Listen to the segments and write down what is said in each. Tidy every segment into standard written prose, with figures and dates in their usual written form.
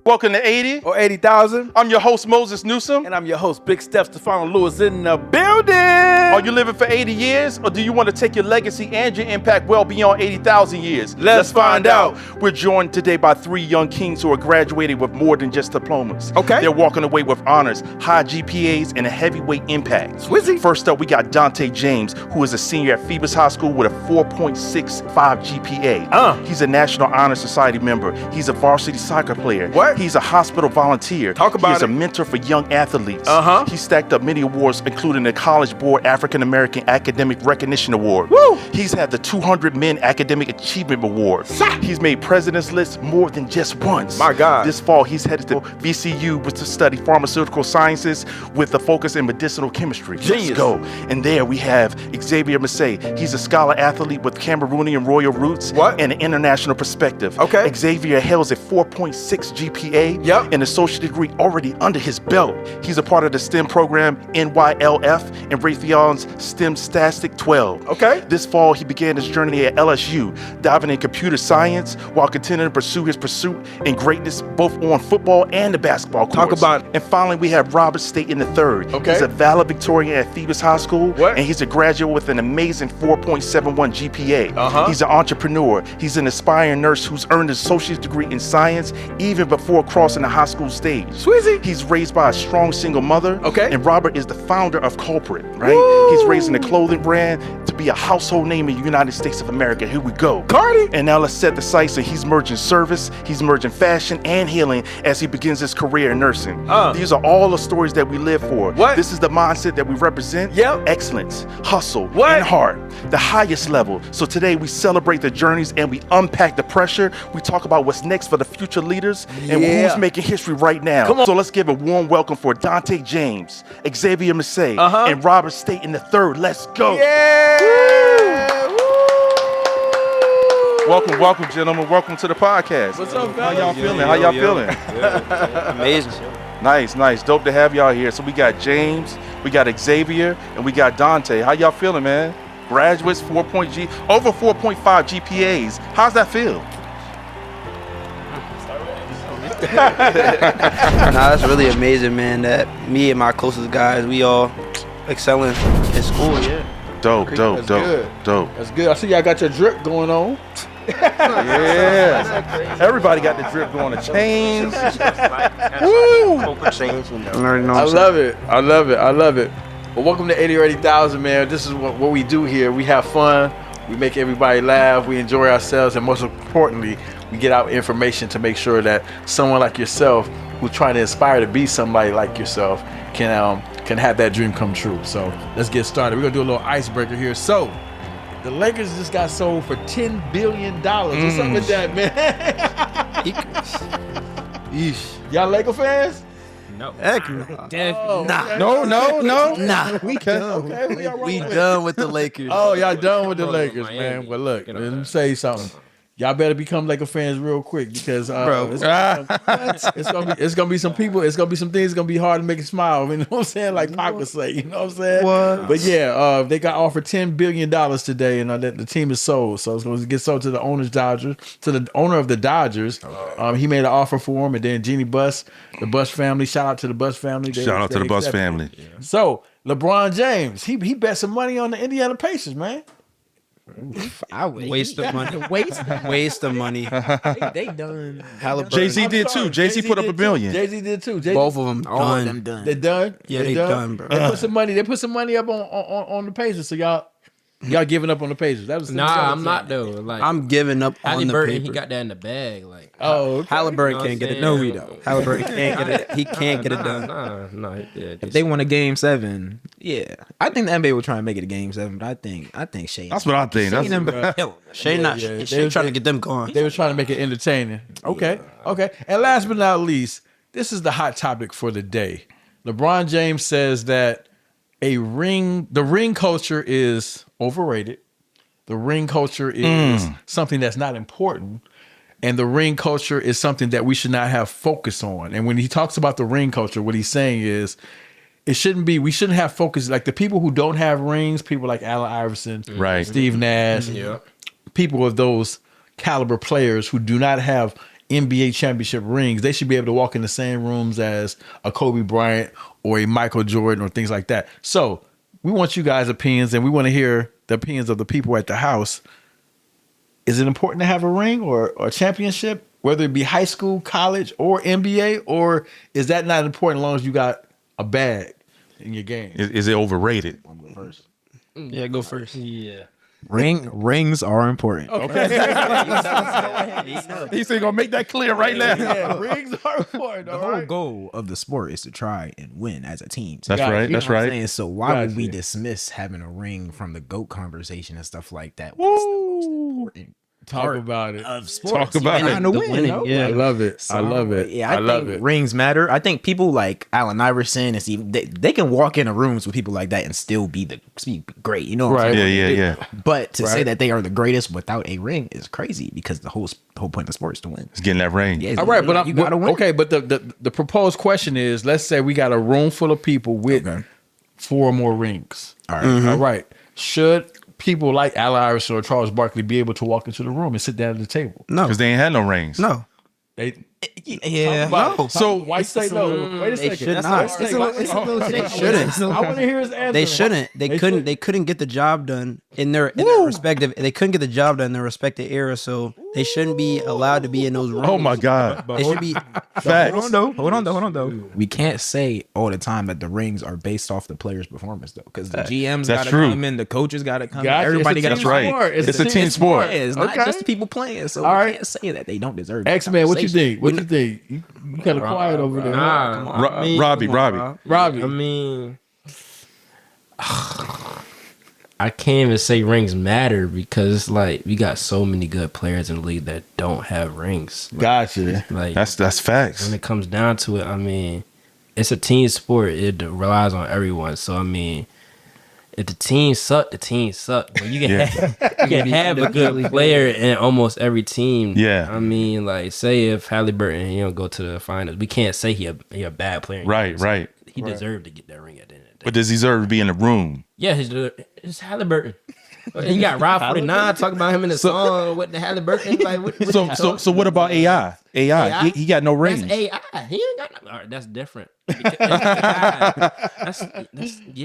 Welcome to 80 or 80,000. I'm your host, Moses Newsom. And I'm your host, Big Stefano Lewis in the building. Are you living for 80 years or do you want to take your legacy and your impact well beyond 80,000 years? Let's find out. We're joined today by three young kings who are graduated with more than just diplomas. Okay. They're walking away with honors, high GPAs, and a heavyweight impact. Swizzy. First up, we got Dante James, who is a senior at Phoebus High School with a 4.65 GPA. He's a National Honor Society member. He's a varsity soccer player. What? He's a hospital volunteer. Talk about He is it. a mentor for young athletes. He stacked up many awards, including the College Board African American Academic Recognition Award. Woo! He's had the 200 Men Academic Achievement Award. He's made president's lists more than just once. My God. This fall, he's headed to VCU to study Pharmaceutical Sciences with a focus in medicinal chemistry. Genius. Let's go. And there we have Xavier Misse. He's a scholar athlete with Cameroonian royal roots and an international perspective. Okay. Xavier hails a 4.6 GPA Yep. an associate degree already under his belt. He's a part of the STEM program NYLF and Raytheon's STEM Stastic 12. Okay. This fall, he began his journey at LSU, diving in computer science while continuing to pursue his pursuit in greatness both on football and the basketball courts. Talk about it. And finally, we have Robert Staton III. Okay. He's a valedictorian at Phoebus High School, What? and he's a graduate with an amazing 4.71 GPA. He's an entrepreneur. He's an aspiring nurse who's earned his associate's degree in science even before crossing the high school stage. Swizzy. He's raised by a strong single mother. Okay. And Robert is the founder of Culprit, right? Woo! He's raising a clothing brand to be a household name in the United States of America. Here we go. Cardi. And now let's set the sights. And he's merging service, he's merging fashion and healing as he begins his career in nursing. These are all the stories that we live for. What? This is the mindset that we represent. Yep. Excellence, hustle, What? and heart. The highest level. So today we celebrate the journeys and we unpack the pressure. We talk about what's next for the future leaders and who's making history right now. Come on. So let's give a warm welcome for Dante James, Xavier Misse, and Robert Staton III. Let's go. Yeah. Woo! Welcome, gentlemen. Welcome to the podcast. What's up, How fellas? y'all feeling? How y'all feeling? Amazing. Nice. Dope to have y'all here. So we got James, we got Xavier, and we got Dante. How y'all feeling, man? Graduates, over 4.5 GPAs. How's that feel? Nah, it's really amazing, man, that me and my closest guys, we all excelling in school, Dope. That's good. I see y'all got your drip going on. Yeah. Everybody got the drip going, the chains. Woo! I love it. Well, welcome to 80 or 80,000, man. This is what we do here. We have fun. We make everybody laugh. We enjoy ourselves. And most importantly, we get out information to make sure that someone like yourself who's trying to aspire to be somebody like yourself can have that dream come true. So let's get started. We're going to do a little icebreaker here. So the Lakers just got sold for $10 billion. What's up with that, man? Y'all Laker fans? No. Heck no. Nah. No. Nah. We done. Okay, We done with the Lakers. Oh, y'all done with the Lakers, Miami. man. Well, look, You know let me that. say you something. Y'all better become Laker fans real quick because it's gonna be some people. It's gonna be some things. It's gonna be hard to make it smile. You know what I'm saying? Like Pac would say. You know what I'm saying? What? But yeah, they got offered $10 billion today, and the team is sold. So it's going to get sold to the owner of the Dodgers. He made an offer for him, and then Jeannie Buss, the Buss family. Shout out to the Buss family. Shout out to the Buss family. So LeBron James, he bet some money on the Indiana Pacers, man. I would Waste of money. Waste of money. They done. Jay-Z did too. Jay-Z put up $1 billion. Jay-Z did too. Both of them All of done. them done. They done? Yeah, they done, bro. They put some money. They put some money up on the Pacers. So y'all giving up on the Pacers. That was Nah, I'm not though. Like I'm giving up on the Halliburton, paper. he got that in the bag. Like Oh, okay. Halliburton You know can't what get it. I'm No, saying? he don't. Halliburton can't get it. He can't get it done. Nah. Yeah, If they won a game 7, yeah, I think the NBA will try and make it a game 7. But I think Shea. That's what I think. Shea them That's, killing. Shea not. Yeah, Shea trying to get them going. They were trying to make it entertaining. Okay. And last but not least, this is the hot topic for the day. LeBron James says that the ring culture is overrated. The ring culture is something that's not important. And the ring culture is something that we should not have focus on. And when he talks about the ring culture, what he's saying is we shouldn't have focus. Like the people who don't have rings, people like Allen Iverson, Right. Steve Nash, people of those caliber players who do not have NBA championship rings, they should be able to walk in the same rooms as a Kobe Bryant or a Michael Jordan or things like that. So we want you guys' opinions, and we want to hear the opinions of the people at the house. Is it important to have a ring or a championship, whether it be high school, college, or NBA, or is that not important as long as you got a bag in your game? Is it overrated? Yeah, go first. Yeah. Rings are important. He's gonna make that clear right now. Yeah, rings are important. The All whole right. goal of the sport is to try and win as a team. That's Gotcha. right. You know That's what I'm right. saying? So why would we Gotcha. dismiss having a ring from the GOAT conversation and stuff like that? Talk about it. Of sports. Talk about You're it. trying to The win, winning, you know? yeah. I love it. So, I love it. Yeah, I I love think it. rings matter. I think people like Allen Iverson and Steve, they can walk into rooms with people like that and still be great. You know what I'm Right. saying? Yeah. But to say Right. that they are the greatest without a ring is crazy because the whole point of the sport is to win. It's getting that ring. Yeah, All right, but you gotta win. okay, but the proposed question is, let's say we got a room full of people with Okay. 4 or more rings. All right. All right. Should people like Allen Iverson or Charles Barkley be able to walk into the room and sit down at the table? No, Because they ain't had no rings. no. They Yeah. No. so why you say no? Wait a They second. should not. It's a little They shouldn't. I want to hear his answer. They shouldn't. They couldn't. should. They couldn't get the job done in their respective. They couldn't get the job done in their respective era, so they shouldn't be allowed to be in those rooms. Oh my God. They should be. Facts. Hold on though. We can't say all the time that the rings are based off the player's performance though, because the GMs That's got to true. come in, the coaches got to come in, Gotcha. everybody It's a got team to right. sport. It's a team sport. Yeah, it's not Okay. just the people playing. So All we right. can't say that they don't deserve. X-Man, what you conversation. think? What you think? You kind of quiet over there. Nah, I mean, Robbie. Robbie. I mean, I can't even say rings matter because it's like we got so many good players in the league that don't have rings. Gotcha. Like That's facts. when it comes down to it, I mean, it's a team sport. It relies on everyone. So I mean, if the team suck, the team suck. But you can have a good player in almost every team. Yeah. I mean, like say if Halliburton go to the finals, we can't say he a bad player. Right. He deserved to get that ring at the end of the day. But does he deserve to be in the room? Yeah, it's Halliburton. He got Rob 49 talking about him in the song with the Halliburton. Like, So what about AI? AI. He got no rings. That's AI. He ain't got no. All right, that's different. Because it's AI.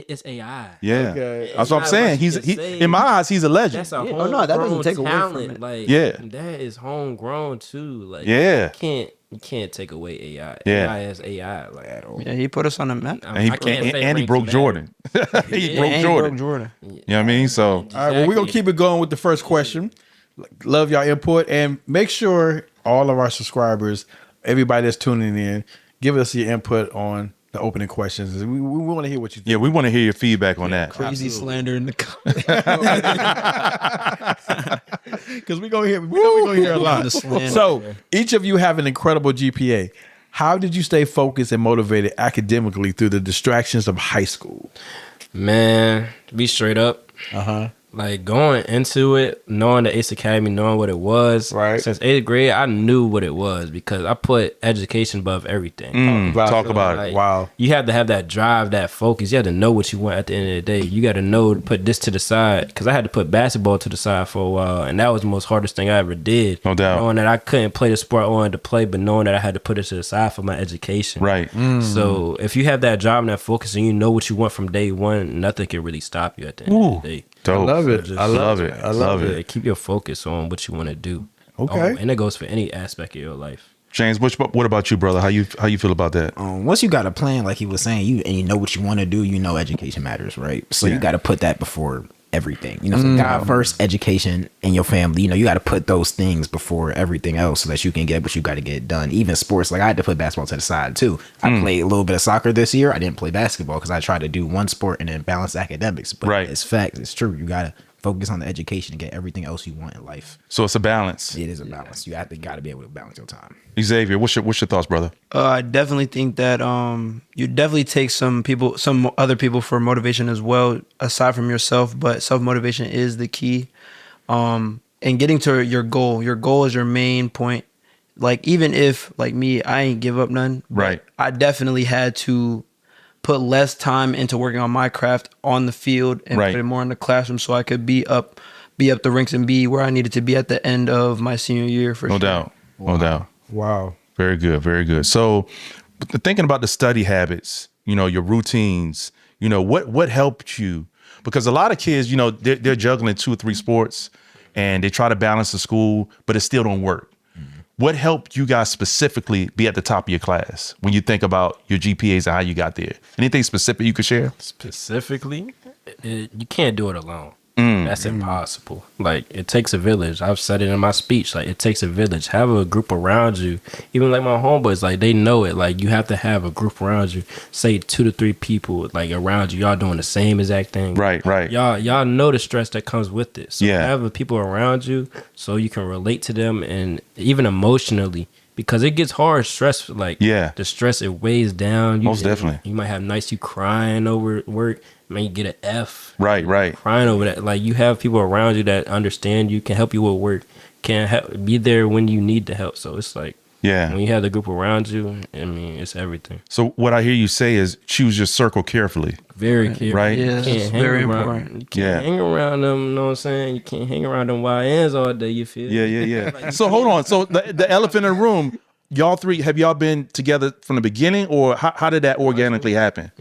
It's AI. Yeah. Okay. That's what I'm saying. He in my eyes, he's a legend. That's a Yeah. Oh, no, that doesn't homegrown take away from talent. it. Like, Yeah. that is homegrown too. Like, Yeah. you can't take away AI. Yeah. AI is AI. Like, at all. Yeah, he put us on the map. And he rings broke matter. Jordan. he broke And he Jordan. broke Jordan. You know what I mean? So All right, well, we're going to keep it going with the first question. Love y'all input, and make sure all of our subscribers, everybody that's tuning in, give us your input on the opening questions. We want to hear what you think. yeah, we want to hear your feedback on that. Crazy slander in the comments. Because we're going to hear a lot. The slander. So each of you have an incredible GPA. How did you stay focused and motivated academically through the distractions of high school? Man, to be straight up. Like going into it, knowing the Ace Academy, knowing what it was. Right. Since 8th grade, I knew what it was because I put education above everything. Talk about it. Like, Wow. You have to have that drive, that focus. You have to know what you want at the end of the day. You got to know to put this to the side because I had to put basketball to the side for a while, and that was the most hardest thing I ever did. No doubt. Knowing that I couldn't play the sport I wanted to play, but knowing that I had to put it to the side for my education. Right. So if you have that drive and that focus, and you know what you want from day one, nothing can really stop you at the end of the day. Dope. I love it. just- I love it. I love it. Yeah, keep your focus on what you want to do. Okay. And it goes for any aspect of your life. James, what about you, brother? How you feel about that? Once you got a plan, like he was saying, you know what you want to do, you know education matters, right? So you got to put that before everything. You know, so God first, education, and your family. You know, you got to put those things before everything else so that you can get what you got to get done. Even sports, like I had to put basketball to the side too. I played a little bit of soccer this year. I didn't play basketball because I tried to do one sport and then balance academics. But Right. it's facts. It's true. You got to focus on the education and get everything else you want in life. So it's a balance. It is a balance. You got to be able to balance your time. Xavier, what's your thoughts, brother? I definitely think that you definitely take some other people for motivation as well, aside from yourself. But self motivation is the key. And getting to your goal. Your goal is your main point. Like even if like me, I ain't give up none. Right. I definitely had to put less time into working on my craft on the field and Right. put it more in the classroom so I could be up the ranks and be where I needed to be at the end of my senior year for No sure. doubt. No doubt. Wow. Very good. Very good. So thinking about the study habits, your routines, what helped you? Because a lot of kids, they're juggling 2 or 3 sports and they try to balance the school, but it still don't work. What helped you guys specifically be at the top of your class when you think about your GPAs and how you got there? Anything specific you could share? Specifically, you can't do it alone. That's impossible. Like, it takes a village. I've said it in my speech. Like, it takes a village. Have a group around you. Even like my homeboys, like, they know it. Like, you have to have a group around you. Say 2 to 3 people like around you. Y'all doing the same exact thing. Right. Y'all know the stress that comes with it. So Yeah. have the people around you so you can relate to them, and even emotionally, because it gets hard. Stress, like, the stress, it weighs down. Most definitely. You might have nights you crying over work. Man, you get an F. Right. Crying over that. Like, you have people around you that understand you, can help you with work, can help, be there when you need the help. So it's like, when you have the group around you, I mean, it's everything. So what I hear you say is choose your circle carefully. Very careful. Right? Yeah, it's very important. You can't hang around them, you know what I'm saying? You can't hang around them YNs all day, you feel? Yeah. So hold on. So the elephant in the room, y'all 3, have y'all been together from the beginning, or how did that organically happen?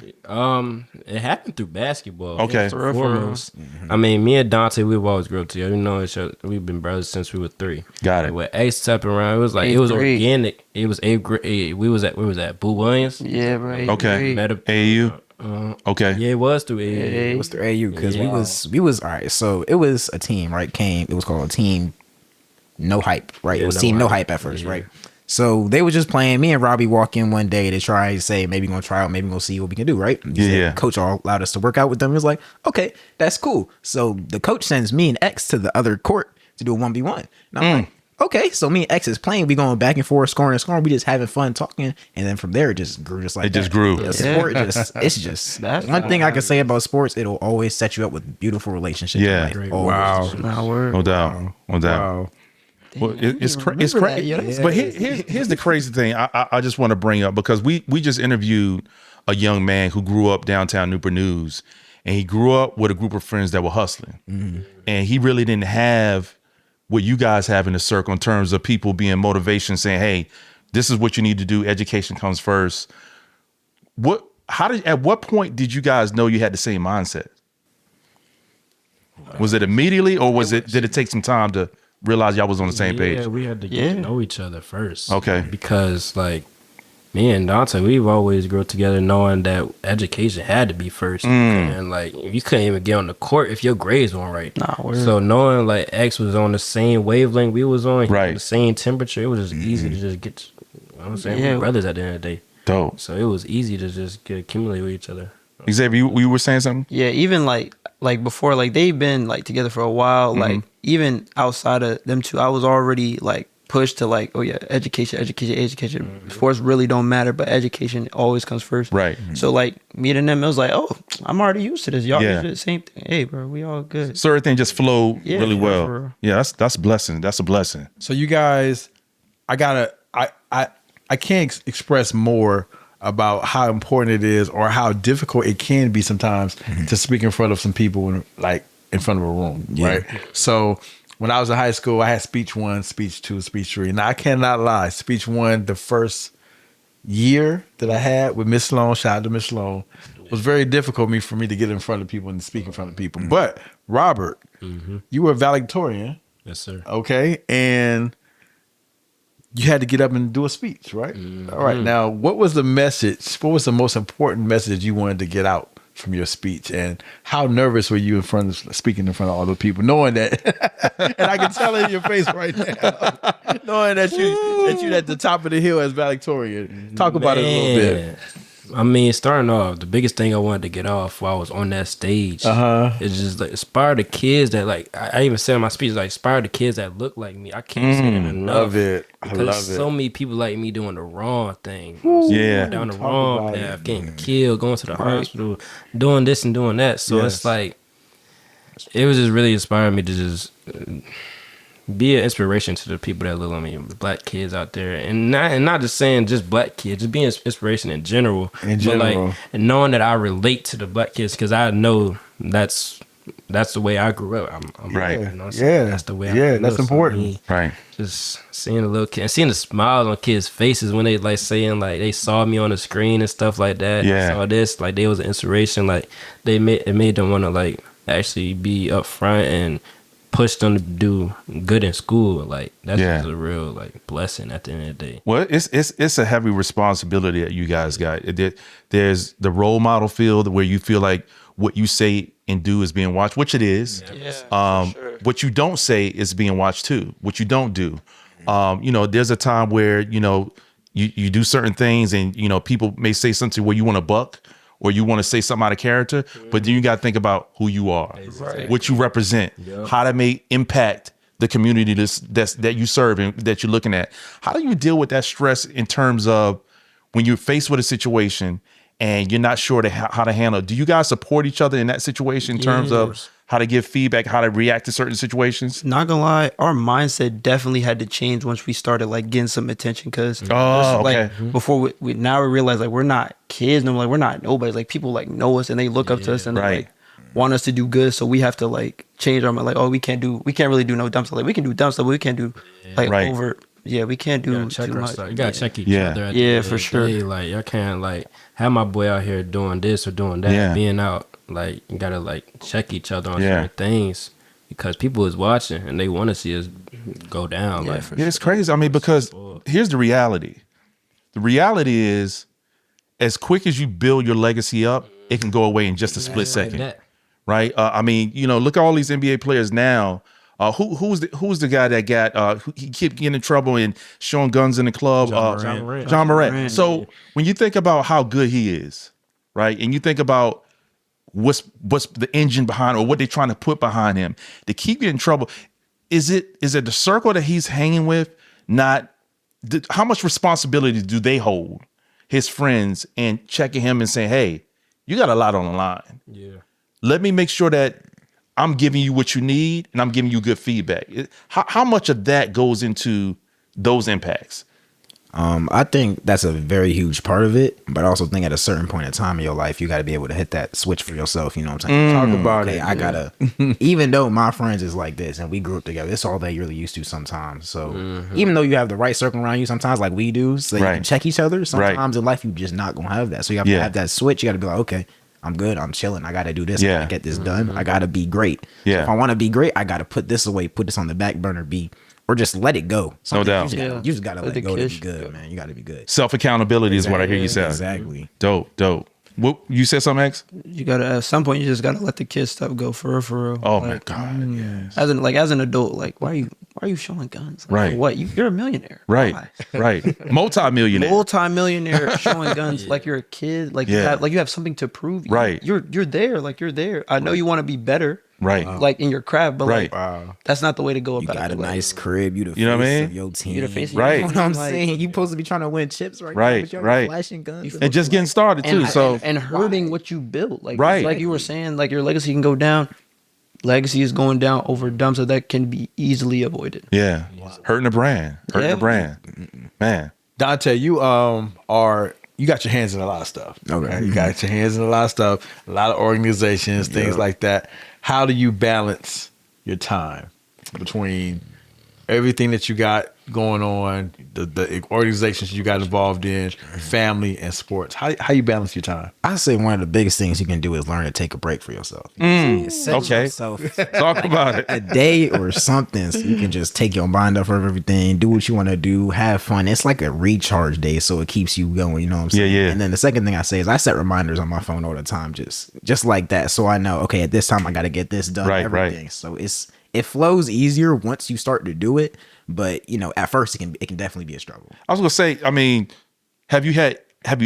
It happened through basketball. Okay. First and foremost. I mean, me and Dante, we've always grown up together. We know each other. We've been brothers since we were 3. Got it. With Ace stepping around, it was like, it was organic. It was 8th grade. We was at Boo Williams. Yeah, right. Okay. Met up, AAU. Okay. Yeah, it was through AAU. It was through AU because we was all right. So it was a team, right? It was called a team No Hype, right? Yeah, it was team No Hype at first, right? So they were just playing. Me and Robbie walk in one day to try and say, maybe gonna try out, maybe gonna see what we can do, right? Coach allowed us to work out with them. He was like, okay, that's cool. So the coach sends me and X to the other court to do a 1v1. And I'm like, okay. So me and X is playing. We going back and forth, scoring. We just having fun talking. And then from there, it just grew just like It just grew. Yeah, sport it's just one thing I can say about sports. It'll always set you up with beautiful relationships. Yeah. Wow. No doubt. Wow. Well, it's crazy. But here's the crazy thing I just want to bring up, because we just interviewed a young man who grew up downtown Newport News, and he grew up with a group of friends that were hustling. And he really didn't have what you guys have in the circle in terms of people being motivation, saying, hey, this is what you need to do. Education comes first. At what point did you guys know you had the same mindset? Was it immediately, or did it take some time to realize y'all was on the same page? Yeah, we had to get to know each other first. Okay. Because, like, me and Dante, we've always grown together knowing that education had to be first. And, like, you couldn't even get on the court if your grades weren't right. So knowing, like, X was on the same wavelength we was on, the same temperature, it was just easy to just get, you know what I'm saying? We're brothers at the end of the day. Dope. So it was easy to just accumulate with each other. Xavier, you were saying something? Yeah, even like before, like they've been like together for a while. Like even outside of them two, I was already like pushed to like, oh yeah, education. Sports really don't matter, but education always comes first. Right. So like meeting them, it was like, oh, I'm already used to this. Y'all used to the same thing. Hey, bro, we all good. So everything just flowed really well. For real. Yeah, that's a blessing. That's a blessing. So you guys, I can't express more about how important it is, or how difficult it can be sometimes to speak in front of some people, like in front of a room, right? So when I was in high school, I had speech 1, speech 2, speech 3. Now I cannot lie, speech 1, the first year that I had with Miss Sloan, shout out to Miss Sloan, was very difficult for me to get in front of people and speak in front of people. But Robert, you were a valedictorian. Yes, sir. Okay, and you had to get up and do a speech, right? All right. Now, what was the message? What was the most important message you wanted to get out from your speech? And how nervous were you speaking in front of all the people, knowing that, and I can tell it in your face right now, knowing that you at the top of the hill as valedictorian. Talk about it a little bit. I mean, starting off, the biggest thing I wanted to get off while I was on that stage is just like inspire the kids that, like, I even said in my speech, like, inspire the kids that look like me. I can't say that enough. Love it. I because love it. so many people like me doing the wrong thing. Yeah. Down the wrong path, getting killed, going to the hospital, doing this and doing that. So it's like, it was just really inspiring me to just be an inspiration to the people that look like me, the black kids out there, and not just saying just black kids, just being inspiration in general. But like, and knowing that I relate to the black kids, because I know that's that's the way I grew up. I'm right. You know what I'm saying? That's the way I grew up. That's important. So, right. Just seeing the little kid and seeing the smiles on kids' faces when they like saying like they saw me on the screen and stuff like that. Yeah. Saw this, like they was an inspiration. Like it made them want to like actually be up front and push them to do good in school. Like that's just a real like blessing at the end of the day. Well, it's a heavy responsibility that you guys got. There's the role model field where you feel like what you say and do is being watched, which it is. For sure. What you don't say is being watched too. What you don't do. There's a time where, you do certain things and, people may say something where you want to buck or you want to say something out of character, but then you got to think about who you are, what you represent, how to make impact the community that you serve and that you're looking at. How do you deal with that stress in terms of when you're faced with a situation and you're not sure how to handle it? Do you guys support each other in that situation in terms of how to give feedback, how to react to certain situations? Not gonna lie, our mindset definitely had to change once we started like getting some attention. Cause before we realize like we're not kids, no, like we're not nobody. Like people like know us and they look up to us and they, like want us to do good. So we have to like change our mind. Like, oh, we can't really do no dumb stuff. Like we can do dumb stuff, but we can't do like over. Yeah, we can't do too much. You gotta check each other. For sure. Like I can't like have my boy out here doing this or doing that, being out. Like you gotta like check each other on certain things because people is watching and they want to see us go down. It's crazy. I mean, because here's the reality. The reality is, as quick as you build your legacy up, it can go away in just a split second. Right? Look at all these NBA players now. Who's the guy that got he kept getting in trouble and showing guns in the club? John Morant. So when you think about how good he is, right, and you think about what's the engine behind or what they're trying to put behind him to keep you in trouble, is it the circle that he's hanging with? How much responsibility do they hold, his friends, and checking him and saying, hey, you got a lot on the line. Let me make sure that I'm giving you what you need and I'm giving you good feedback. How much of that goes into those impacts? I think that's a very huge part of it, but I also think at a certain point in time in your life, you got to be able to hit that switch for yourself. You know what I'm saying? Talk about it. I gotta, even though my friends is like this and we grew up together, it's all they really used to sometimes. So even though you have the right circle around you sometimes like we do, so you can check each other, sometimes in life, you just not going to have that. So you have to have that switch. You got to be like, okay, I'm good. I'm chilling. I got to do this. I got to get this done. I got to be great. So if I want to be great, I got to put this away, put this on the back burner, or just let it go. No doubt. You just got to let it go to be good, man. You got to be good. Self-accountability is what I hear you say. Exactly. Dope. What, you said something, X? You got to, at some point, you just got to let the kid stuff go for real. Oh, my God. Yes. As an adult, like, why are you showing guns? Like, right. What? You're a millionaire. Right. Right. Multi-millionaire showing guns like you're a kid. Like, you have something to prove. Right. You're there. Like, you're there. I know you want to be better. Right. Like in your craft, but like that's not the way to go about it. You got a nice crib. You the face what I mean? of your team. You the face of your You know what I'm saying? You supposed to be trying to win chips right now. But you're flashing guns. And just getting started too. And hurting what you built. Like like you were saying, like your legacy can go down. Legacy is going down over dumb, so that can be easily avoided. Yeah. Hurting the brand. Man. Dante, you got your hands in a lot of stuff. Okay. You got your hands in a lot of stuff, a lot of organizations, things like that. How do you balance your time between everything that you got going on, the organizations you got involved in, family and sports? How you balance your time? I say one of the biggest things you can do is learn to take a break for yourself. Okay. Talk about it. A day or something so you can just take your mind off of everything, do what you want to do, have fun. It's like a recharge day, so it keeps you going, you know what I'm saying? Yeah. And then the second thing I say is I set reminders on my phone all the time, just like that, so I know, okay, at this time I got to get this done, everything. So it flows easier once you start to do it, but at first it can definitely be a struggle. I was gonna say, I mean, have you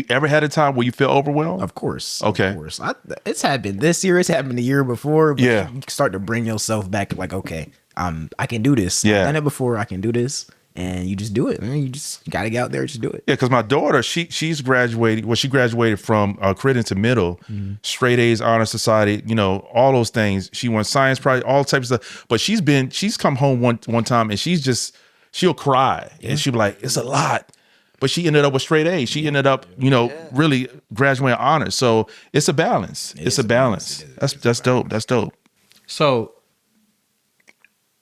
ever had a time where you feel overwhelmed? Of course. Okay. Of course. It's happened this year. It's happened the year before. But Yeah. You start to bring yourself back to like, okay, I can do this. Yeah. I've done it before. I can do this. And you just do it, man. You got to get out there and just do it. Yeah, because my daughter, she's graduated. Well, she graduated from credit to middle, straight A's, honor society, all those things. She won science project, all types of stuff. But she's come home one time and she'll cry and she'll be like, it's a lot. But she ended up with straight A's. She ended up, really graduating honors. So it's a balance. It's a balance. That's dope. That's dope. So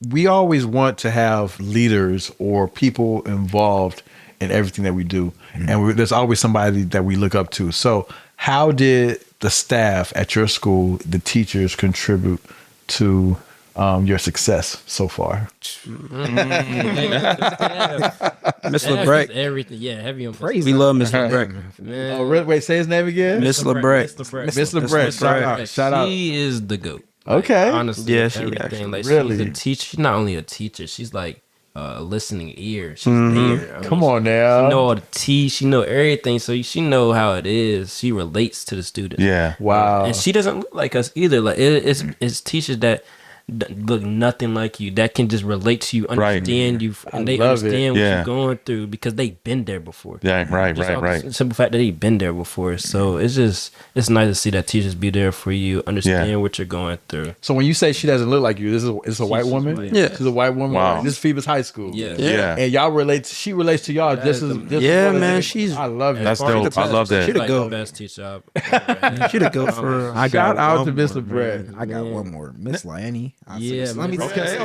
we always want to have leaders or people involved in everything that we do. And there's always somebody that we look up to. So how did the staff at your school, the teachers, contribute to your success so far? Miss LeBrecht. Everything. Yeah, heavy on Praise. We love Miss LeBrecht. Oh, really? Wait, say his name again? Miss LeBrecht. Miss LeBrecht. Shout out. She is the GOAT. Okay. Honestly, Yeah, she everything. actually- Like, really? she's a teacher. She's not only a teacher, she's like a listening ear. She's there. I mean, Come on now. She know all the tea. She know everything. So she know how it is. She relates to the students. Yeah. Wow. And she doesn't look like us either. Like it's teachers that look nothing like you, that can just relate to you, understand you, and they understand what you're going through because they've been there before. Yeah, right. The simple fact that they've been there before. So it's nice to see that teachers be there for you, understand what you're going through. So when you say she doesn't look like you, it's a white woman? white. Yeah. She's a white woman. Wow. This is Phoebus High School. Yeah. And y'all she relates to y'all just as Yeah, man, she's- I love it. That's dope. I love that. She'd Like go. the best teacher. Should have go for. Shout out to Mr. Brett. I got one more. Miss Lanny. Yeah, Let me Okay.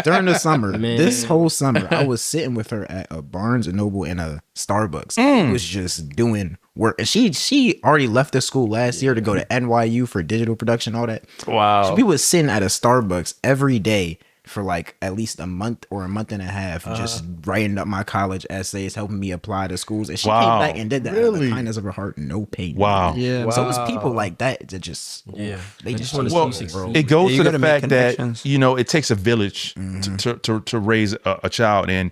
during the summer, Man. this whole summer, I was sitting with her at a Barnes and Noble and a Starbucks. She was just doing work, and she already left the school last year to go to NYU for digital production, all that. Wow. So we was sitting at a Starbucks every day for like at least a month or a month and a half, just writing up my college essays, helping me apply to schools. And she came back and did that out of the kindness of her heart, no pain. Wow. Yeah. So it's people like that that just they just want wanna to see see succeed. It goes You to the gotta make fact that connections. it takes a village to raise a child, and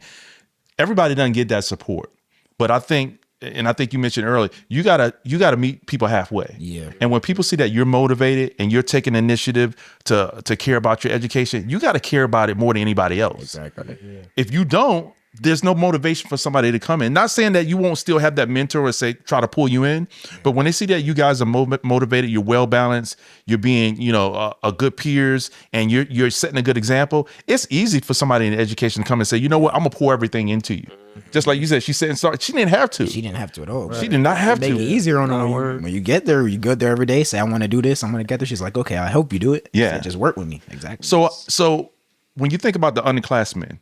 everybody doesn't get that support. But I think you mentioned earlier, you gotta meet people halfway. Yeah. And when people see that you're motivated and you're taking initiative to care about your education, you got to care about it more than anybody else. Exactly. If you don't, there's no motivation for somebody to come in. Not saying that you won't still have that mentor or try to pull you in, but when they see that you guys are motivated, you're well balanced, you're being, a good peers, and you're setting a good example, it's easy for somebody in education to come and say, you know what, I'm gonna pour everything into you. Just like you said, she said, sorry, she didn't have to. She didn't have to at all. She did not have Make to. it easier on her when you get there. You go there every day. Say, I want to do this. I'm going to get there. She's like, okay, I help you do it. Yeah. So just work with me. Exactly. So when you think about the underclassmen,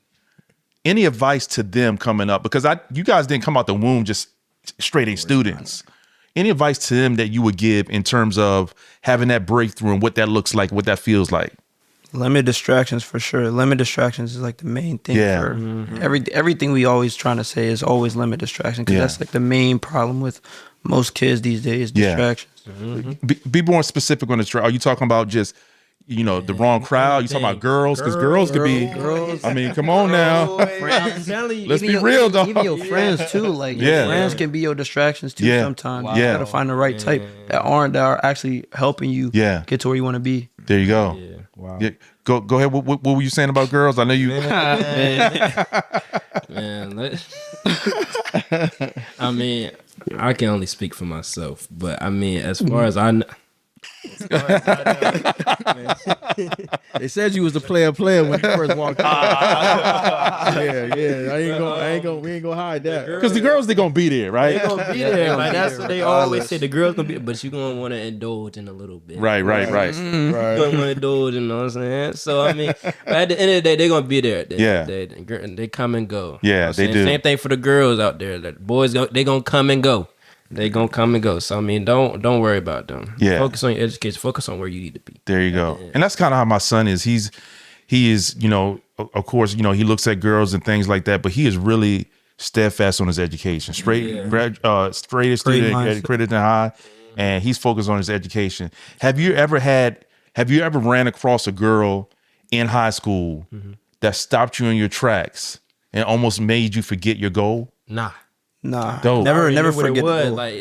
any advice to them coming up? Because you guys didn't come out the womb just straight A students. Any advice to them that you would give in terms of having that breakthrough and what that looks like, what that feels like? Limit distractions for sure. Limit distractions is like the main thing for everything we always trying to say is always limit distraction because that's like the main problem with most kids these days, distractions. Be more specific on the Are you talking about just the wrong crowd? You talking about girls? Because girls could be. I mean, come on now. Let's be real though. Even your friends too. Like your friends can be your distractions too. Sometimes you gotta find the right type that are actually helping you get to where you want to be. There you go. Yeah. Wow. Yeah. Go ahead. What were you saying about girls? I know you. Man, I mean, I can only speak for myself, but I mean, as far as I know. They said you was the player when you first walked in. Yeah. We ain't gonna hide that. Because the girls, they're gonna be there, right? They gonna be there. Like that's what they always say. The girls gonna be, but you gonna want to indulge in a little bit. Right. You gonna want to indulge, you know what I'm saying? So I mean, at the end of the day, they're gonna be there. They come and go. Yeah, You know what I'm they saying? do. Same thing for the girls out there. The boys, they gonna come and go. They gonna come and go. So I mean, don't worry about them. Yeah. Focus on your education. Focus on where you need to be. There you go. And that's kind of how my son is. He is, of course, he looks at girls and things like that, but he is really steadfast on his education. Straight student, accredited high, and he's focused on his education. Have you ever ran across a girl in high school that stopped you in your tracks and almost made you forget your goal? Nah. Dope. Never What it forget was. the goal. Like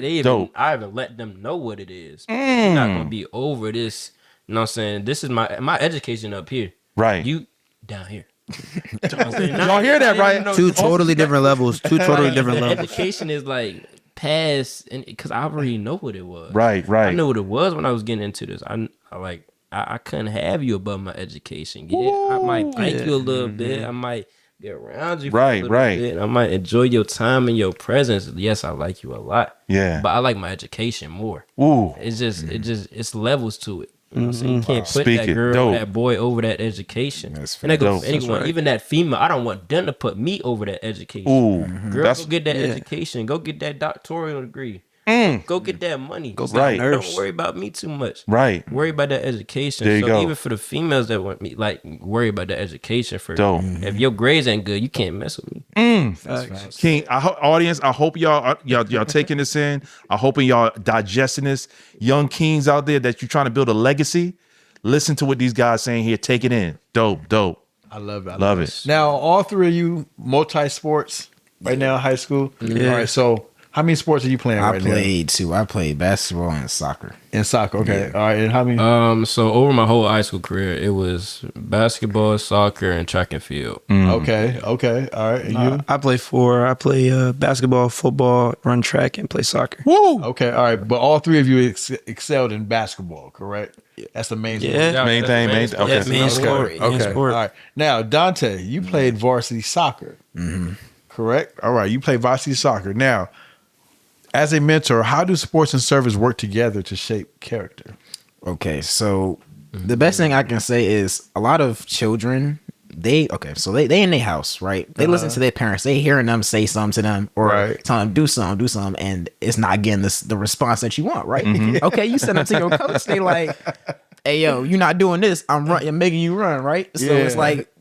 I even let them know what it is. I'm not gonna be over this. You know what I'm saying? This is my education up here. Right. You down here. Y'all hear that, right? Two totally different levels. Education is like past, and because I already know what it was. Right. I knew what it was when I was getting into this. I couldn't have you above my education. I might thank you a little bit. I might be around you for a little bit. I might enjoy your time and your presence. Yes, I like you a lot. Yeah. But I like my education more. Ooh. It's just it's levels to it. So you can't put that girl, that boy over that education. And that goes for anyone, even that female. I don't want them to put me over that education. Ooh, girl, go get that education. Go get that doctoral degree. Go get that money. Don't worry about me too much. Right. Worry about that education. There you go. Even for the females that want me, like, worry about the education first. If your grades ain't good, you can't mess with me. King, audience, I hope y'all taking this in. I hope y'all digesting this. Young kings out there that you're trying to build a legacy, listen to what these guys saying here. Take it in. Dope. I love it. I love it. Now, all three of you multi-sports right now in high school. Yeah. All right, so how many sports are you playing right now? I played two. I played basketball and soccer. Okay. Yeah. All right, and how many? So over my whole high school career, it was basketball, soccer, and track and field. Okay. All right, and you? I play four. I play basketball, football, run track, and play soccer. Woo! Okay, all right, but all three of you excelled in basketball, correct? That's the main sport. Main thing. Okay. Main sport. Okay. All right. Now, Dante, you played varsity soccer. Correct? All right. You played varsity soccer. Now, as a mentor, how do sports and service work together to shape character? Okay. So the best thing I can say is a lot of children, they in their house, right? They listen to their parents. They hearing them say something to them or tell them do something, and it's not getting the response that you want, right? Okay, you send them to your coach. They like, hey, yo, you're not doing this. I'm making you run, right? So it's like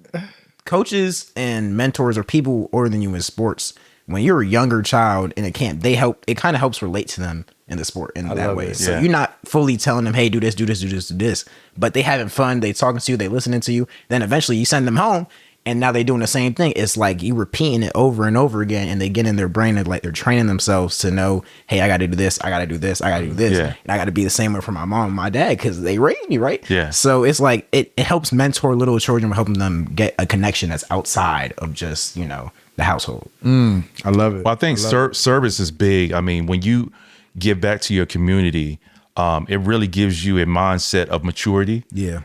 coaches and mentors are people older than you in sports. When you're a younger child in a camp, it kind of helps relate to them in the sport in that way. So you're not fully telling them, hey, do this, but they having fun. They talking to you, they listening to you. Then eventually you send them home and now they doing the same thing. It's like you repeating it over and over again, and they get in their brain and like they're training themselves to know, hey, I got to do this. I got to do this. I got to do this. And I got to be the same way for my mom and my dad because they raised me, right? Yeah. So it's like, it helps mentor little children, helping them get a connection that's outside of just, the household. I love it. Well, I think service is big. I mean, when you give back to your community, it really gives you a mindset of maturity,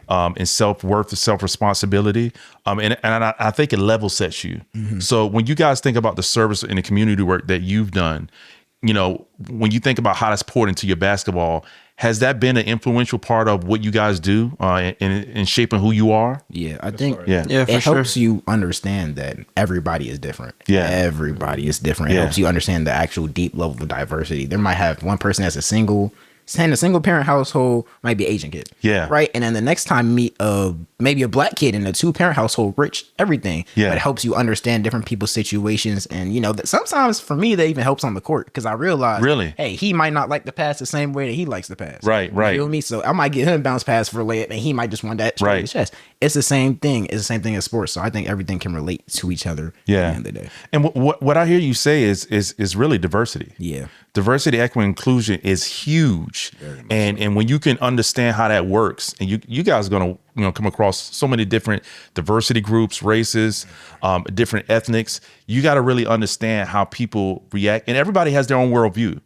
and self-worth, self-responsibility, and I think it level sets you. So when you guys think about the service and the community work that you've done, when you think about how that's poured into your basketball, has that been an influential part of what you guys do in shaping who you are? Yeah, I think it helps you understand that everybody is different. Yeah, everybody is different. It helps you understand the actual deep level of diversity. There might have one person that's a single parent household, might be Asian kid. Yeah. Right. And then the next time meet maybe a black kid in a 2-parent household, rich, everything. Yeah. But it helps you understand different people's situations. And that sometimes for me, that even helps on the court because I realize, hey, he might not like to pass the same way that he likes to pass. Right. You feel me? So I might get him a bounce pass for a layup and he might just want that straight to the chest. It's the same thing. It's the same thing as sports. So I think everything can relate to each other at the end of the day. And what I hear you say is really diversity. Yeah. Diversity, equity, inclusion is huge. And when you can understand how that works, and you guys are going to come across so many different diversity groups, races, different ethnics, you got to really understand how people react. And everybody has their own worldview.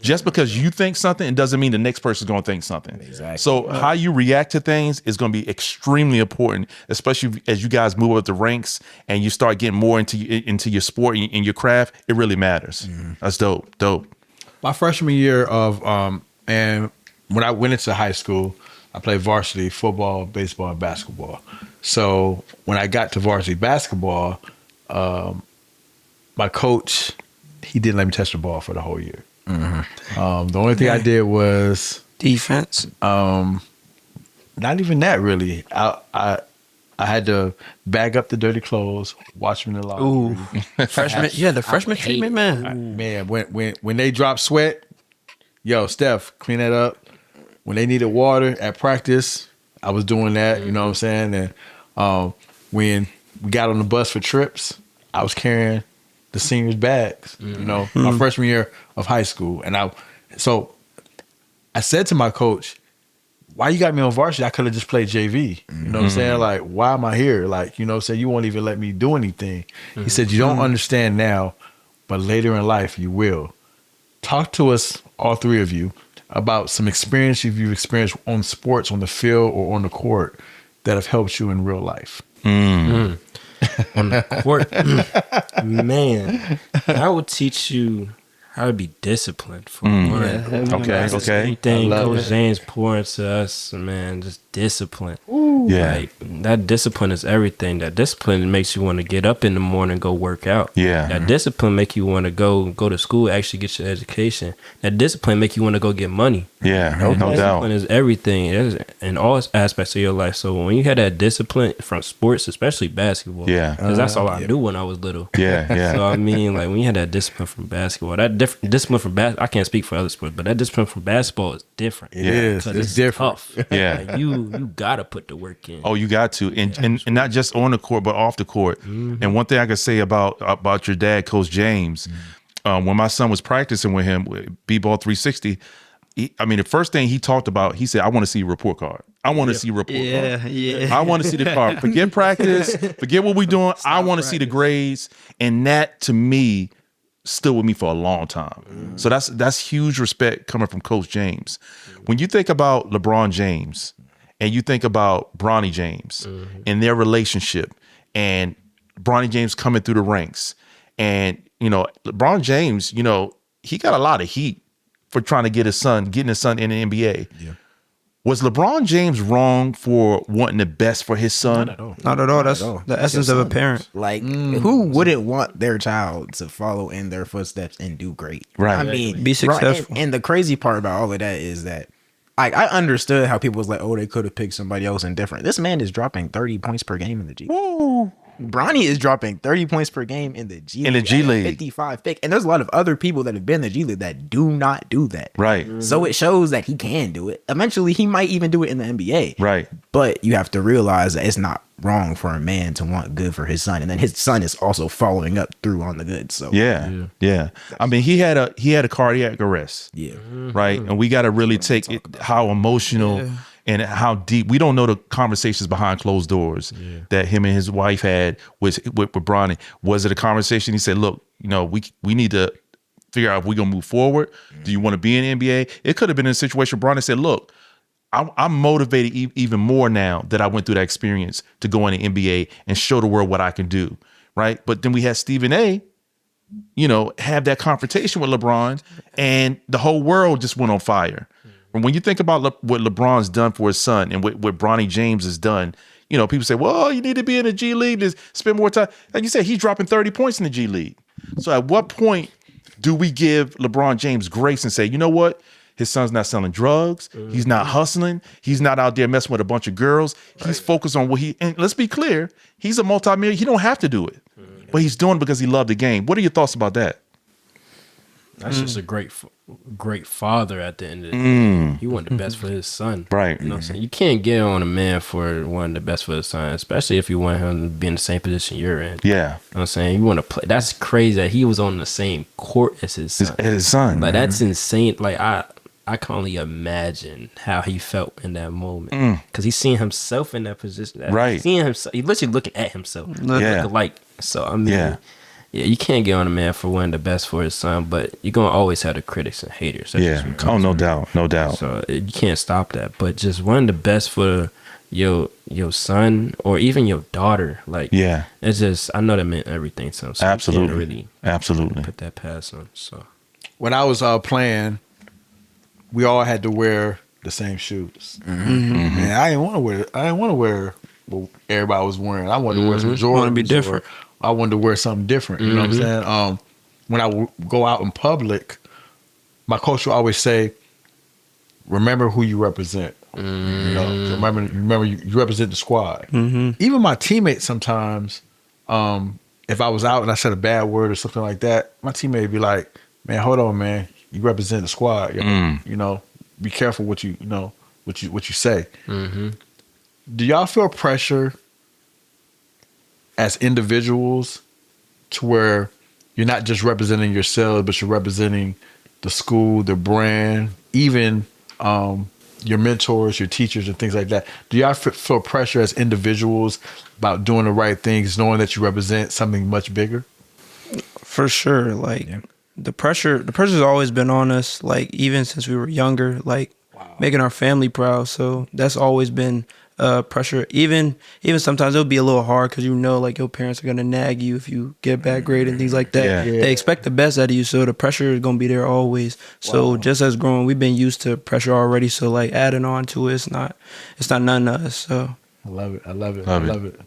Just because you think something, it doesn't mean the next person is going to think something. Exactly. So how you react to things is going to be extremely important, especially as you guys move up the ranks and you start getting more into your sport and your craft. It really matters. That's dope. My freshman year and when I went into high school, I played varsity football, baseball, and basketball. So when I got to varsity basketball, my coach, he didn't let me touch the ball for the whole year. The only thing I did was defense. Not even that really. I had to bag up the dirty clothes, watch them in the locker room. Freshman, the freshman treatment, man. Man, when they drop sweat, yo, Steph, clean that up. When they needed water at practice, I was doing that. You know what I'm saying? And when we got on the bus for trips, I was carrying the seniors' bags. My freshman year of high school, and I said to my coach, why you got me on varsity? I could have just played JV. You know what I'm saying? Like, why am I here? Like, you won't even let me do anything. He said, you don't understand now, but later in life, you will. Talk to us, all three of you, about some experience you've experienced on sports, on the field, or on the court that have helped you in real life. On the court, man, I will teach you How to be disciplined for one. Okay. Anything Coach James pour into us, man, just discipline. Yeah. Like, that discipline is everything. That discipline makes you want to get up in the morning and go work out. Yeah. That discipline make you want to go to school, actually get your education. That discipline make you want to go get money. Yeah, no doubt. Discipline is everything. It is in all aspects of your life. So when you had that discipline from sports, especially basketball, because that's all I knew when I was little. Yeah. So I mean, like, when you had that discipline from basketball, discipline from I can't speak for other sports, but that discipline from basketball is different. It is. It's different. Tough. Yeah. Like, you gotta put the work in. Oh, you got to, and not just on the court, but off the court. And one thing I could say about your dad, Coach James, when my son was practicing with him, with B-Ball 360. The first thing he talked about, he said, I want to see your report card. I want to see your report card. I want to see the card. Forget practice. Forget what we're doing. I want to see the grades. And that, to me, stood with me for a long time. So that's huge respect coming from Coach James. When you think about LeBron James and you think about Bronny James and their relationship and Bronny James coming through the ranks, and, LeBron James, he got a lot of heat for trying to getting his son in the NBA. Yeah. Was LeBron James wrong for wanting the best for his son? Not at all. That's the essence of a parent. Like, who wouldn't want their child to follow in their footsteps and do great? Right. I mean, be successful. And the crazy part about all of that is that I understood how people was like, oh, they could have picked somebody else indifferent. This man is dropping 30 points per game in the G. Woo. Bronny is dropping 30 points per game in the G League. In the G League. 55 pick. And there's a lot of other people that have been in the G League that do not do that. Right. So it shows that he can do it. Eventually, he might even do it in the NBA. Right. But you have to realize that it's not wrong for a man to want good for his son. And then his son is also following up through on the good. So yeah. I mean, he had a cardiac arrest. Yeah. Right. And we got to really take it, how emotional and how deep. We don't know the conversations behind closed doors that him and his wife had with Bronny. Was it a conversation? He said, look, we need to figure out if we're going to move forward. Do you want to be in the NBA? It could have been in a situation where Bronny said, look, I'm motivated even more now that I went through that experience to go in the NBA and show the world what I can do. Right. But then we had Stephen A., have that confrontation with LeBron, and the whole world just went on fire. And when you think about what LeBron's done for his son and what Bronny James has done, people say, well, you need to be in the G League to spend more time. Like you said, he's dropping 30 points in the G League. So at what point do we give LeBron James grace and say, you know what? His son's not selling drugs. He's not hustling. He's not out there messing with a bunch of girls. He's focused on and let's be clear, he's a multimillionaire. He don't have to do it, but he's doing it because he loved the game. What are your thoughts about that? That's just a great father at the end of the day. He wanted the best for his son. Right. You know what I'm saying? You can't get on a man for wanting the best for his son, especially if you want him to be in the same position you're in. Yeah. You know what I'm saying? You want to play. That's crazy that he was on the same court as his son. His son. Like, that's insane. Like, I can only imagine how he felt in that moment. Because he's seeing himself in that position. Right. Seeing himself. He's literally looking at himself. Yeah. Alike. So, I mean... Yeah, you can't get on a man for wanting the best for his son, but you're going to always have the critics and haters. That's no doubt. So you can't stop that. But just wanting the best for your son or even your daughter, like, it's just, I know that meant everything to him. So absolutely. You can't really put that past him. So when I was playing, we all had to wear the same shoes. And I didn't want to wear what everybody was wearing. I wanted to wear some Jordans. Want to be different. I wanted to wear something different. You know what I'm saying? When I go out in public, my coach will always say, remember who you represent. Remember you represent the squad. Even my teammates sometimes, if I was out and I said a bad word or something like that, my teammate would be like, man, hold on, man. You represent the squad. Be careful what you say. Do y'all feel pressure as individuals to where you're not just representing yourselves, but you're representing the school, the brand, even your mentors, your teachers, and things like that? Do y'all feel pressure as individuals about doing the right things, knowing that you represent something much bigger? For sure. Like, the pressure's always been on us, like, even since we were younger, like, making our family proud. So that's always been pressure. Even sometimes it'll be a little hard because like your parents are gonna nag you if you get a bad grade and things like that. Yeah. They expect the best out of you, so the pressure is gonna be there always. So just as growing, we've been used to pressure already. So like adding on to it, it's not nothing to us. So I love it.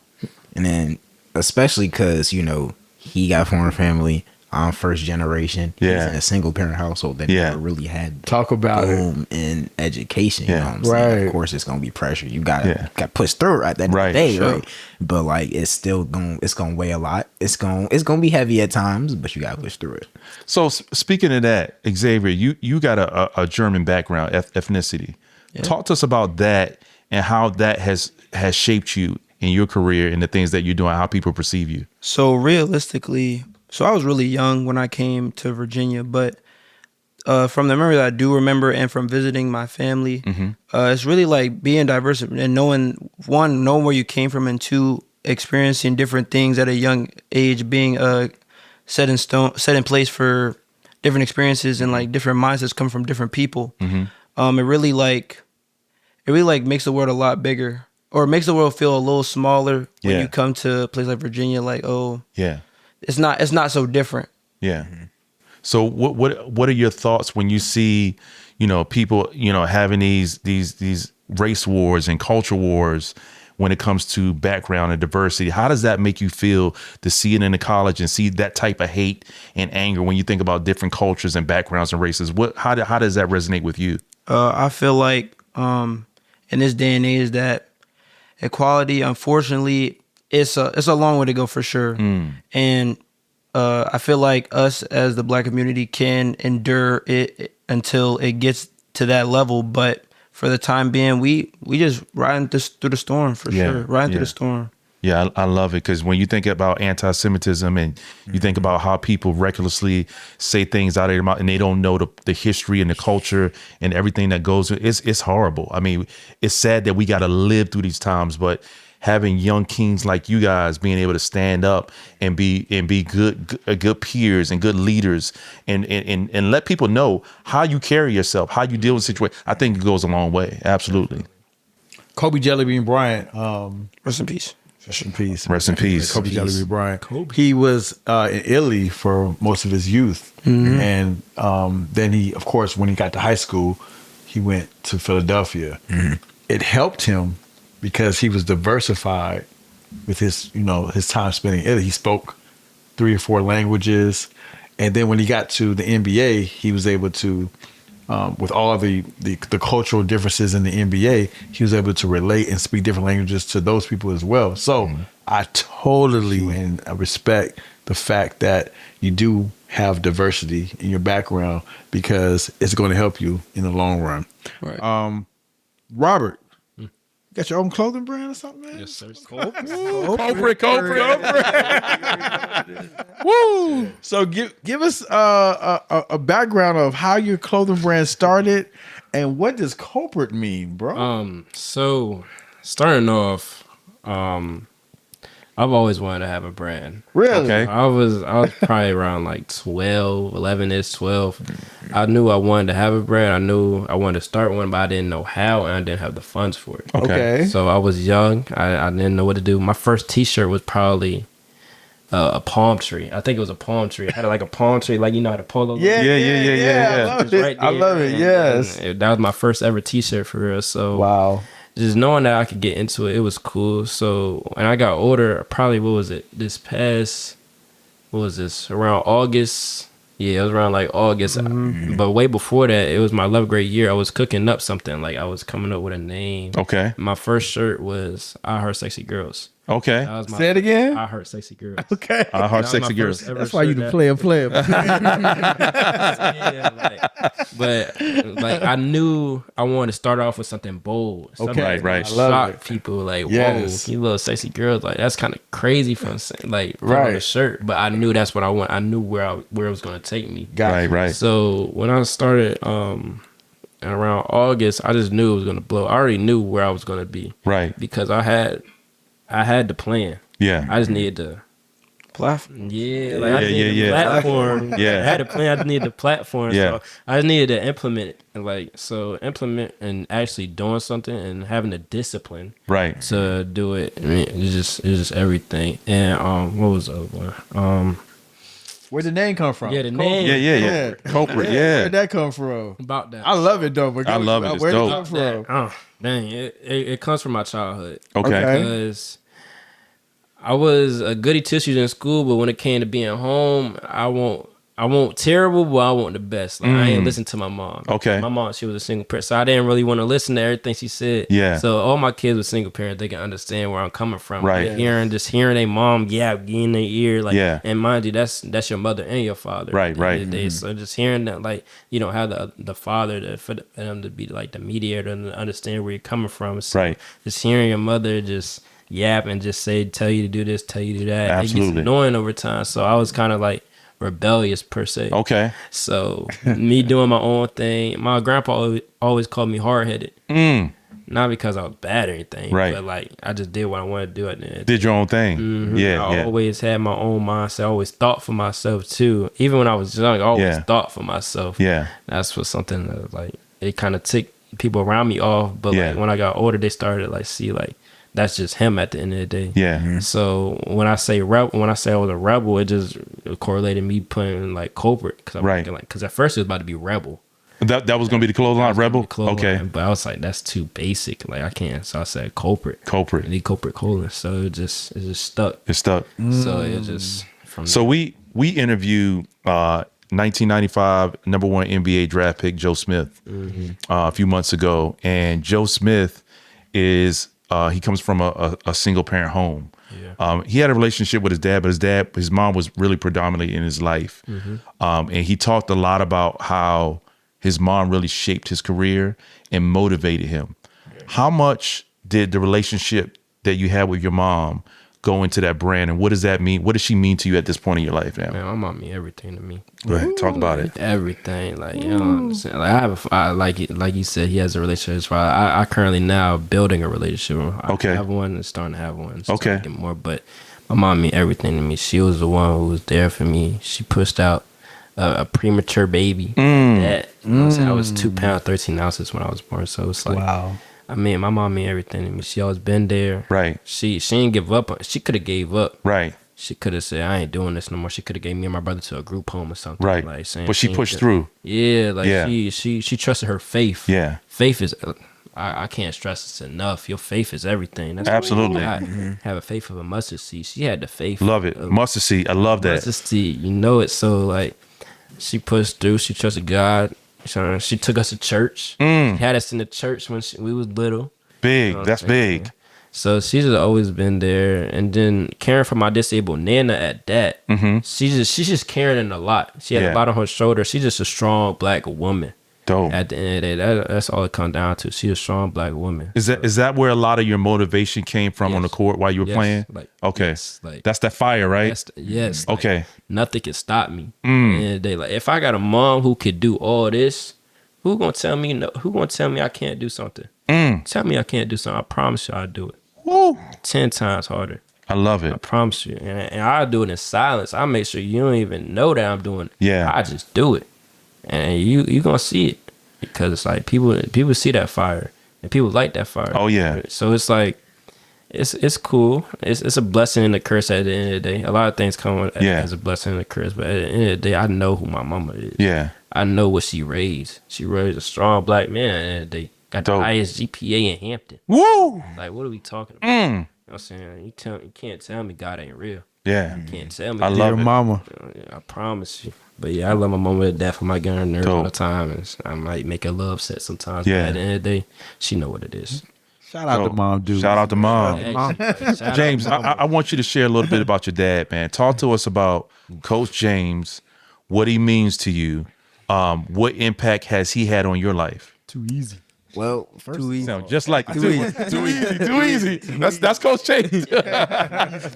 And then especially because he got a foreign family. I'm first generation. Yeah. He's in a single parent household that never really had talk about boom in education. Yeah. You know what I'm saying? Right. Of course, it's gonna be pressure. You got pushed through it at the end of the day, right? But like, it's still gonna weigh a lot. It's gonna be heavy at times, but you gotta push through it. So speaking of that, Xavier, you got a German background, ethnicity. Yeah. Talk to us about that and how that has shaped you in your career and the things that you're doing, how people perceive you. So realistically. So I was really young when I came to Virginia, but from the memory that I do remember and from visiting my family, it's really like being diverse and knowing where you came from, and two, experiencing different things at a young age, being set in place for different experiences and like different mindsets come from different people. It really makes the world a lot bigger, or it makes the world feel a little smaller when you come to a place like Virginia. Like, it's not so different. Yeah. So what are your thoughts when you see, people, having these race wars and culture wars when it comes to background and diversity? How does that make you feel to see it in the college and see that type of hate and anger when you think about different cultures and backgrounds and races? How does that resonate with you? I feel like in this day and age that equality, unfortunately, it's a long way to go for sure. And I feel like us as the Black community can endure it until it gets to that level. But for the time being, we just riding through the storm for sure. Riding through the storm. Yeah, I love it, because when you think about anti-Semitism and you think about how people recklessly say things out of their mouth and they don't know the history and the culture and everything that goes, it's horrible. I mean, it's sad that we got to live through these times, but having young kings like you guys being able to stand up and be good peers and good leaders and let people know how you carry yourself, how you deal with situations, I think it goes a long way. Absolutely. Kobe Jellybean Bryant. Rest in peace. Rest in peace. Rest in peace. Kobe Jellybean Bryant. He was in Italy for most of his youth. And then he, of course, when he got to high school, he went to Philadelphia. It helped him because he was diversified with his time spent in Italy. He spoke 3 or 4 languages. And then when he got to the NBA, he was able to, with all of the cultural differences in the NBA, he was able to relate and speak different languages to those people as well. So I totally and I respect the fact that you do have diversity in your background, because it's going to help you in the long run. Right. Robert, got your own clothing brand or something, man? Yes, sir. Corporate. Woo! So give us a background of how your clothing brand started, and what does corporate mean, bro? So starting off, I've always wanted to have a brand. Really? Okay. I was probably around like 12, 11-ish, 12. I knew I wanted to have a brand. I knew I wanted to start one, but I didn't know how, and I didn't have the funds for it. Okay. So I was young. I didn't know what to do. My first T-shirt was probably a palm tree. I think it was a palm tree. I had like a palm tree, like how the polo. Yeah. I love it. Right there. I love it. Yes. And that was my first ever T-shirt for real. So wow. Just knowing that I could get into it, it was cool. So when I got older, probably around August. Yeah, it was around like August. But way before that, it was my 11th grade year. I was cooking up something. Like I was coming up with a name. Okay. My first shirt was I Heart Sexy Girls. Okay. Say it again. I Heart Sexy Girls. Okay. I Heart Sexy Girls. That's why you the player. But like I knew I wanted to start off with something bold. Something Okay, right. I shock people like, yes. Whoa, you little sexy girls. Like that's kind of crazy from like right. on the shirt. But I knew that's what I want. I knew where it was gonna take me. Right. So when I started around August, I just knew it was gonna blow. I already knew where I was gonna be. Right. Because I had the plan. Yeah. I just needed to platform. Yeah, like I needed the platform. Yeah, I had a plan. I just needed the platform. Yeah. So I just needed to implement it. And implement and actually doing something and having the discipline right to do it. I mean, it's just everything. And what was the other one? Where'd the name come from? Yeah, the name. Yeah. Culprit, yeah. Where'd that come from? About that. I love it though. But I love it. It's where'd dope. it come from? Oh, dang. It comes from my childhood. Okay. Because I was a goody two shoes in school, but when it came to being home, I want terrible, but I want the best. Like I ain't listen to my mom. Okay. My mom, she was a single parent, so I didn't really want to listen to everything she said. Yeah. So all my kids were single parents, they can understand where I'm coming from. Right. Like, hearing their mom in their ear, like, Yeah. and mind you, that's your mother and your father. Right, at the end of the right. day. So just hearing that, like, you don't have the father for them to be like the mediator and understand where you're coming from. So Right. just hearing your mother just yap and just tell you to do this, tell you to do that. Absolutely. It gets annoying over time. So I was kind of like rebellious per se. Okay. So me doing my own thing. My grandpa always called me hard headed. Not because I was bad or anything, Right. but like I just did what I wanted to do at the end. Did your own thing. Yeah. I always had my own mindset. I always thought for myself too. Even when I was young, I always thought for myself. Yeah. That's what something that like it kind of took people around me off. But Yeah. like when I got older, they started to like see like that's just him at the end of the day. Yeah. So when I say I was a rebel, it just correlated me putting like culprit because Right. because at first it was about to be rebel. That was going to be the clothesline rebel? Okay. But I was like, that's too basic. Like I can't. So I said culprit. Culprit. I need culprit colon. So it just stuck. It's stuck. So it just from So we interviewed 1995 number one NBA draft pick Joe Smith a few months ago, and Joe Smith is he comes from a single parent home. Yeah. He had a relationship with his dad, but his mom was really predominantly in his life, and he talked a lot about how his mom really shaped his career and motivated him. How much did the relationship that you had with your mom go into that brand, and what does that mean? What does she mean to you at this point in your life now? Man, my mom mean everything to me. Go ahead, talk about it. Everything, like you know what I'm saying. Like like you said, he has a relationship with his father. I currently now building a relationship. Okay. I have one and starting to have one. Okay. To get more, but my mom mean everything to me. She was the one who was there for me. She pushed out a premature baby. That you know what I'm saying? I was 2 pounds 13 ounces when I was born. So it's like Wow. I mean, my mom mean everything to me. She always been there. Right. She didn't give up. She could have gave up. Right. She could have said, I ain't doing this no more. She could have gave me and my brother to a group home or something. Right. Like saying, But she pushed through. Yeah. Like Yeah. she trusted her faith. Yeah. Faith is, I can't stress this enough. Your faith is everything. That's Absolutely. I have a faith of a mustard seed. She had the faith. Love it. Mustard seed. I love that. Mustard seed. You know it. So like, she pushed through. She trusted God. She took us to church. She had us in the church when we was little. Big. You know what That's I'm saying? big. So she's just always been there, and then caring for my disabled nana at that. She's just carrying a lot. She had a lot on her shoulder. She's just a strong black woman. Dope. At the end of the day, that's all it comes down to. She's a strong black woman. Is that where a lot of your motivation came from on the court while you were playing? Like, okay. yes, like, that's that fire, right? Yes. Like, okay. Nothing can stop me. At the end of the day, like if I got a mom who could do all this, who gonna tell me no? Who gonna tell me I can't do something? Tell me I can't do something. I promise you I'll do it. Woo. 10 times harder. I love I it. promise you. And I'll do it in silence. I make sure you don't even know that I'm doing it. Yeah. I just do it. And you gonna see it. Because it's like people see that fire. And people like that fire. Oh yeah. So it's like it's cool. It's a blessing and a curse at the end of the day. A lot of things come as a blessing and a curse. But at the end of the day, I know who my mama is. Yeah. I know what she raised. She raised a strong black man at the end of the day. Got the highest GPA in Hampton. Woo! Like, what are we talking about? You know what I'm saying? You can't tell me God ain't real. Yeah. You can't tell me. I love it. mama. I promise you. But yeah, I love my mama to death. I might get on her nerves all the time. And I might make her love upset sometimes. Yeah. But at the end of the day, she know what it is. Shout out to mom, dude. Shout out to mom. Shout James, out to mama. I want you to share a little bit about your dad, man. Talk to us about Coach James, what he means to you. What impact has he had on your life? Too easy. Well, first Too easy. Sound just like too easy. That's Coach James.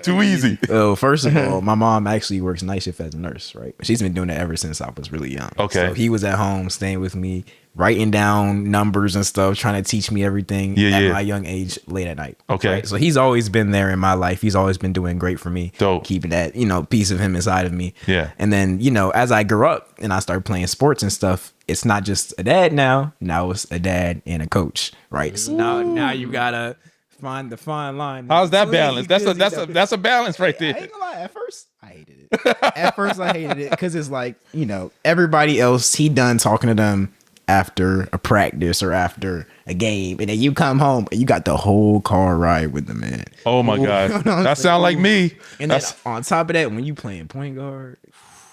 Too easy. Well, first of all, my mom actually works night shift as a nurse, right? She's been doing it ever since I was really young. Okay. So he was at home staying with me, writing down numbers and stuff, trying to teach me everything at my young age, late at night. Okay. Right? So he's always been there in my life. He's always been doing great for me. Dope. Keeping that, piece of him inside of me. Yeah. And then, as I grew up and I started playing sports and stuff, it's not just a dad now. Now it's a dad and a coach, right? So now you gotta find the fine line. How's that balance? That's a balance right there. I ain't gonna lie. At first, I hated it. Because it's like, everybody else, he done talking to them after a practice or after a game, and then you come home and you got the whole car ride with the man. Oh my God, that sound like me. And then on top of that, when you playing point guard,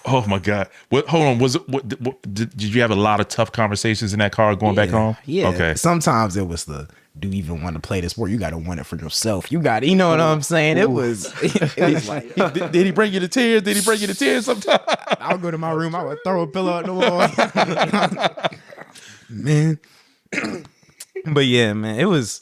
oh my God, hold on, did you have a lot of tough conversations in that car going back home? Yeah. Okay. Sometimes it was do you even want to play this sport? You got to want it for yourself. You got it. You know what I'm saying? It was like, did he bring you to tears? Did he bring you to tears sometimes? I'll go to my room. I would throw a pillow at the wall. Man. But yeah, man, it was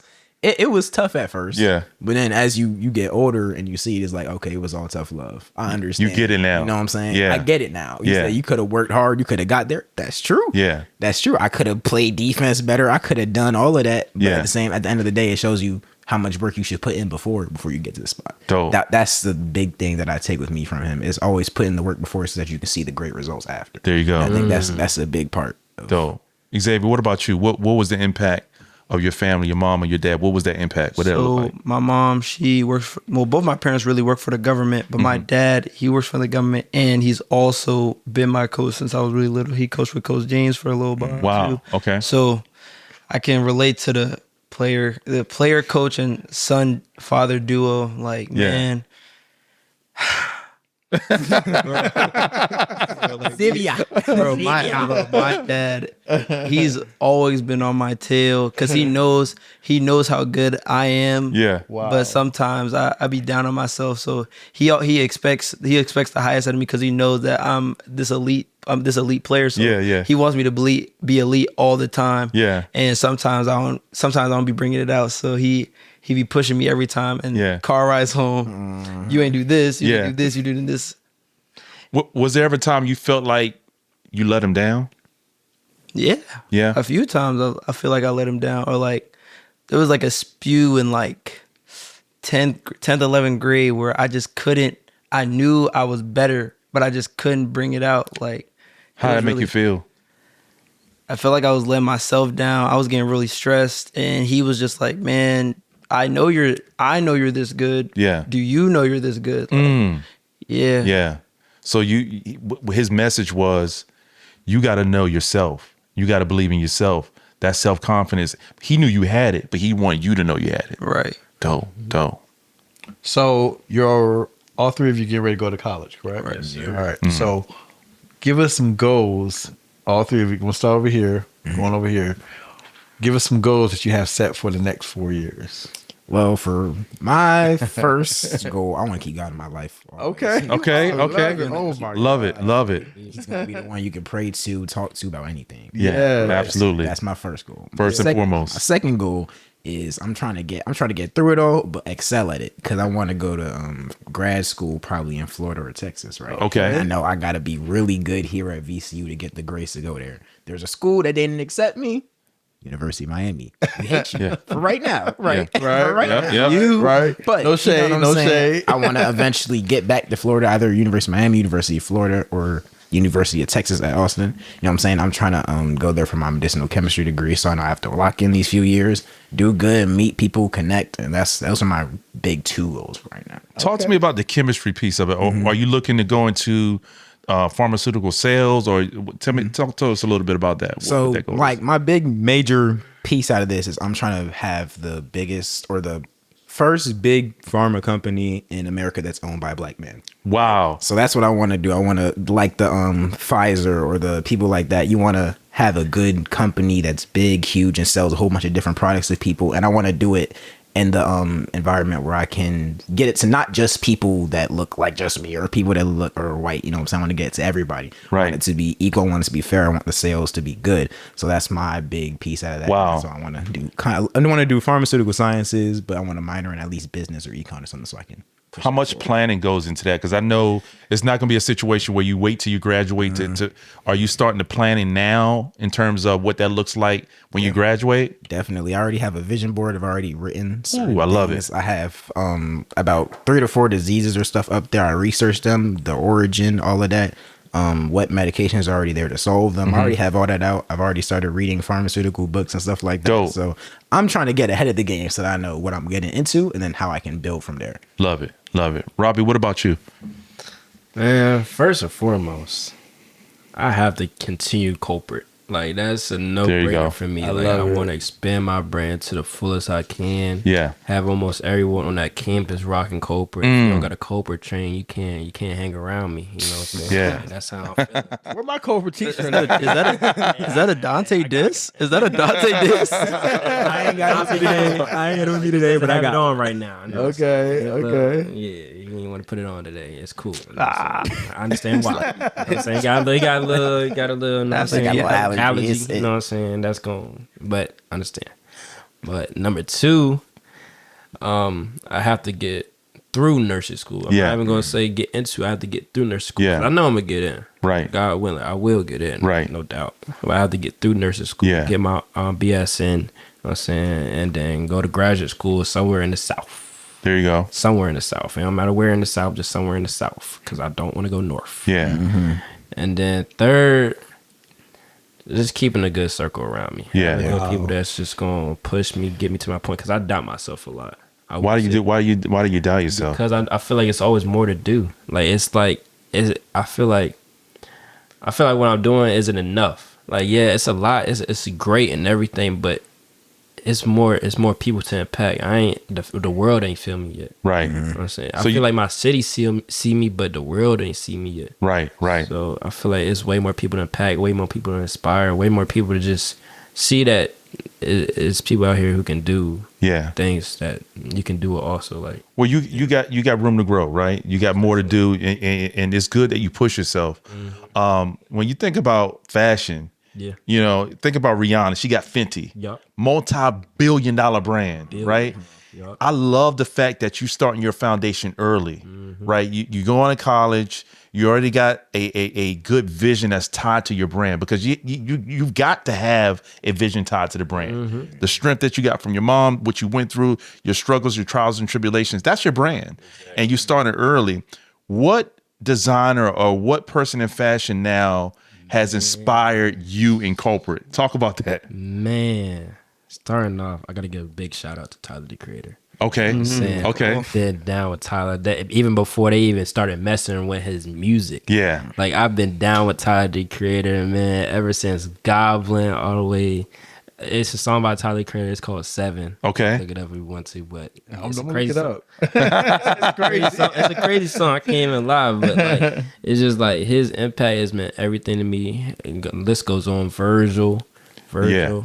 tough at first. Yeah. But then as you get older and you see it, it's like, okay, it was all tough love. I understand. You get it now. You know what I'm saying? Yeah. I get it now. You could have worked hard. You could have got there. That's true. Yeah. That's true. I could have played defense better. I could have done all of that. But at the end of the day, it shows you how much work you should put in before you get to the spot. Dope. That's the big thing that I take with me from him, is always put in the work before so that you can see the great results after. There you go. I think that's a big part. Dope. Xavier, what about you? What was the impact of your family, your mom and your dad? What was that impact? What did that look like? My mom, she works both my parents really work for the government, but my dad, he works for the government, and he's also been my coach since I was really little. He coached with Coach James for a little while. Wow. Too. Okay. So I can relate to the player coach and son father duo. Like, man. Bro, my dad, he's always been on my tail because he knows how good I am. Yeah. Wow. But sometimes I be down on myself. So he expects the highest out of me because he knows that I'm this elite player. So he wants me to be elite all the time. Yeah. And sometimes I don't be bringing it out. So he be pushing me every time. And car rides home, you ain't do this, you didn't do this, you didn't do this. Was there ever a time you felt like you let him down? Yeah. Yeah. A few times I feel like I let him down, or like there was like a spew in like 10th, 11th grade where I just couldn't. I knew I was better, but I just couldn't bring it out. Like, how did that make you feel? I felt like I was letting myself down. I was getting really stressed, and he was just like, "Man, I know you're this good. Yeah. Do you know you're this good?" Like, yeah. Yeah. So his message was, you got to know yourself. You got to believe in yourself. That self-confidence. He knew you had it, but he wanted you to know you had it. Right. Dope. So all three of you getting ready to go to college, correct? Right. Yes, all right. Mm-hmm. So give us some goals. All three of you. We'll start over here, going over here. Give us some goals that you have set for the next 4 years. Well, for my first goal, I want to keep God in my life. Okay. Love it. He's going to be the one you can pray to, talk to about anything. Yeah, absolutely. That's my first goal. First and foremost. My second goal is I'm trying to get through it all, but excel at it, because I want to go to grad school probably in Florida or Texas, right? Okay. And I know I got to be really good here at VCU to get the grace to go there. There's a school that didn't accept me. University of Miami. We hate you for right now. Right. Yeah. Right. Yeah. You, right. But no shade. No shade. I want to eventually get back to Florida, either University of Miami, University of Florida, or University of Texas at Austin. You know what I'm saying? I'm trying to go there for my medicinal chemistry degree, so I know I have to lock in these few years, do good, meet people, connect, and those are my big two goals right now. Talk to me about the chemistry piece of it. Are you looking to go into pharmaceutical sales, or talk to us a little bit about that? So, like, my big major piece out of this is I'm trying to have the biggest, or the first big pharma company in America that's owned by a black man. Wow. So that's what I want to do. I want to, like the Pfizer or the people like that, you want to have a good company that's big, huge, and sells a whole bunch of different products to people. And I want to do it in the environment where I can get it to not just people that look like just me, or people that look or white, you know what I'm saying? I want to get it to everybody. Right. I want it to be equal, I want it to be fair, I want the sales to be good. So that's my big piece out of that. Wow. So I want to do pharmaceutical sciences, but I want to minor in at least business or econ or something, so I can How much planning goes into that? Because I know it's not going to be a situation where you wait till you graduate to. Are you starting to planning now in terms of what that looks like when you graduate? Definitely. I already have a vision board. I've already written. Ooh, I love it. I have about 3 to 4 diseases or stuff up there. I researched them, the origin, all of that. What medications are already there to solve them. I already have all that out. I've already started reading pharmaceutical books and stuff like that. Dope. So I'm trying to get ahead of the game so that I know what I'm getting into and then how I can build from there. Love it. Love it. Robbie, what about you? Man, first and foremost, I have to continue corporate. Like, that's a no-brainer for me. I want to expand my brand to the fullest I can. Yeah. Have almost everyone on that campus rocking corporate. If you don't got a corporate train, you can't hang around me. You know what I'm saying? Yeah. Like, that's how I'm feeling. Where my corporate t-shirt? Is that a Dante diss? Is that a Dante diss? I ain't got it with me today, but I got it on right now. Okay. Yeah, you didn't want to put it on today. It's cool. I understand why. You know what I'm saying? Got a little, you know what I'm saying? Allergy, you know what I'm saying? That's going, but I understand. But number 2, I have to get through nursing school. I'm not even going to say get into. I have to get through nursing school. Yeah. I know I'm gonna get in. Right. God willing, I will get in. Right. No doubt. But I have to get through nursing school. Yeah. Get my BS in. You know what I'm saying? And then go to graduate school somewhere in the South. There you go. Somewhere in the South. And no matter where in the South, just somewhere in the South, because I don't want to go north. Yeah. And then 3rd, just keeping a good circle around me. Yeah. People that's just gonna push me, get me to my point. Because I doubt myself a lot. Why do you doubt yourself? Because I feel like it's always more to do. Like I feel like what I'm doing isn't enough. Like, yeah, it's a lot. It's great and everything, but it's more people to impact. The world ain't feel me yet. Right. You know what I'm saying? I feel like my city see me, but the world ain't see me yet. Right. So I feel like it's way more people to impact, way more people to inspire, way more people to just see that it's people out here who can do things that you can do also. Like, well, you got room to grow, right? You got more to do, and it's good that you push yourself. When you think about fashion, you know, think about Rihanna. She got Fenty, multi-billion-dollar brand, right? I love the fact that you starting your foundation early, right? You go on to college. You already got a good vision that's tied to your brand, because you've got to have a vision tied to the brand. The strength that you got from your mom, what you went through, your struggles, your trials and tribulations, that's your brand. And you started early. What designer or what person in fashion now has inspired you in corporate? Talk about that. Man, starting off, I got to give a big shout out to Tyler, the Creator. Okay. Okay. I've been down with Tyler even before they even started messing with his music. Yeah. Like, I've been down with Tyler, the Creator, man, ever since Goblin all the way. It's a song by Tyler, the Creator. It's called 7. Okay. Look it up if you want to, but I'm gonna look it up. It's a crazy song. I can't even lie, but like, it's just like his impact has meant everything to me. And the list goes on. Virgil. Yeah.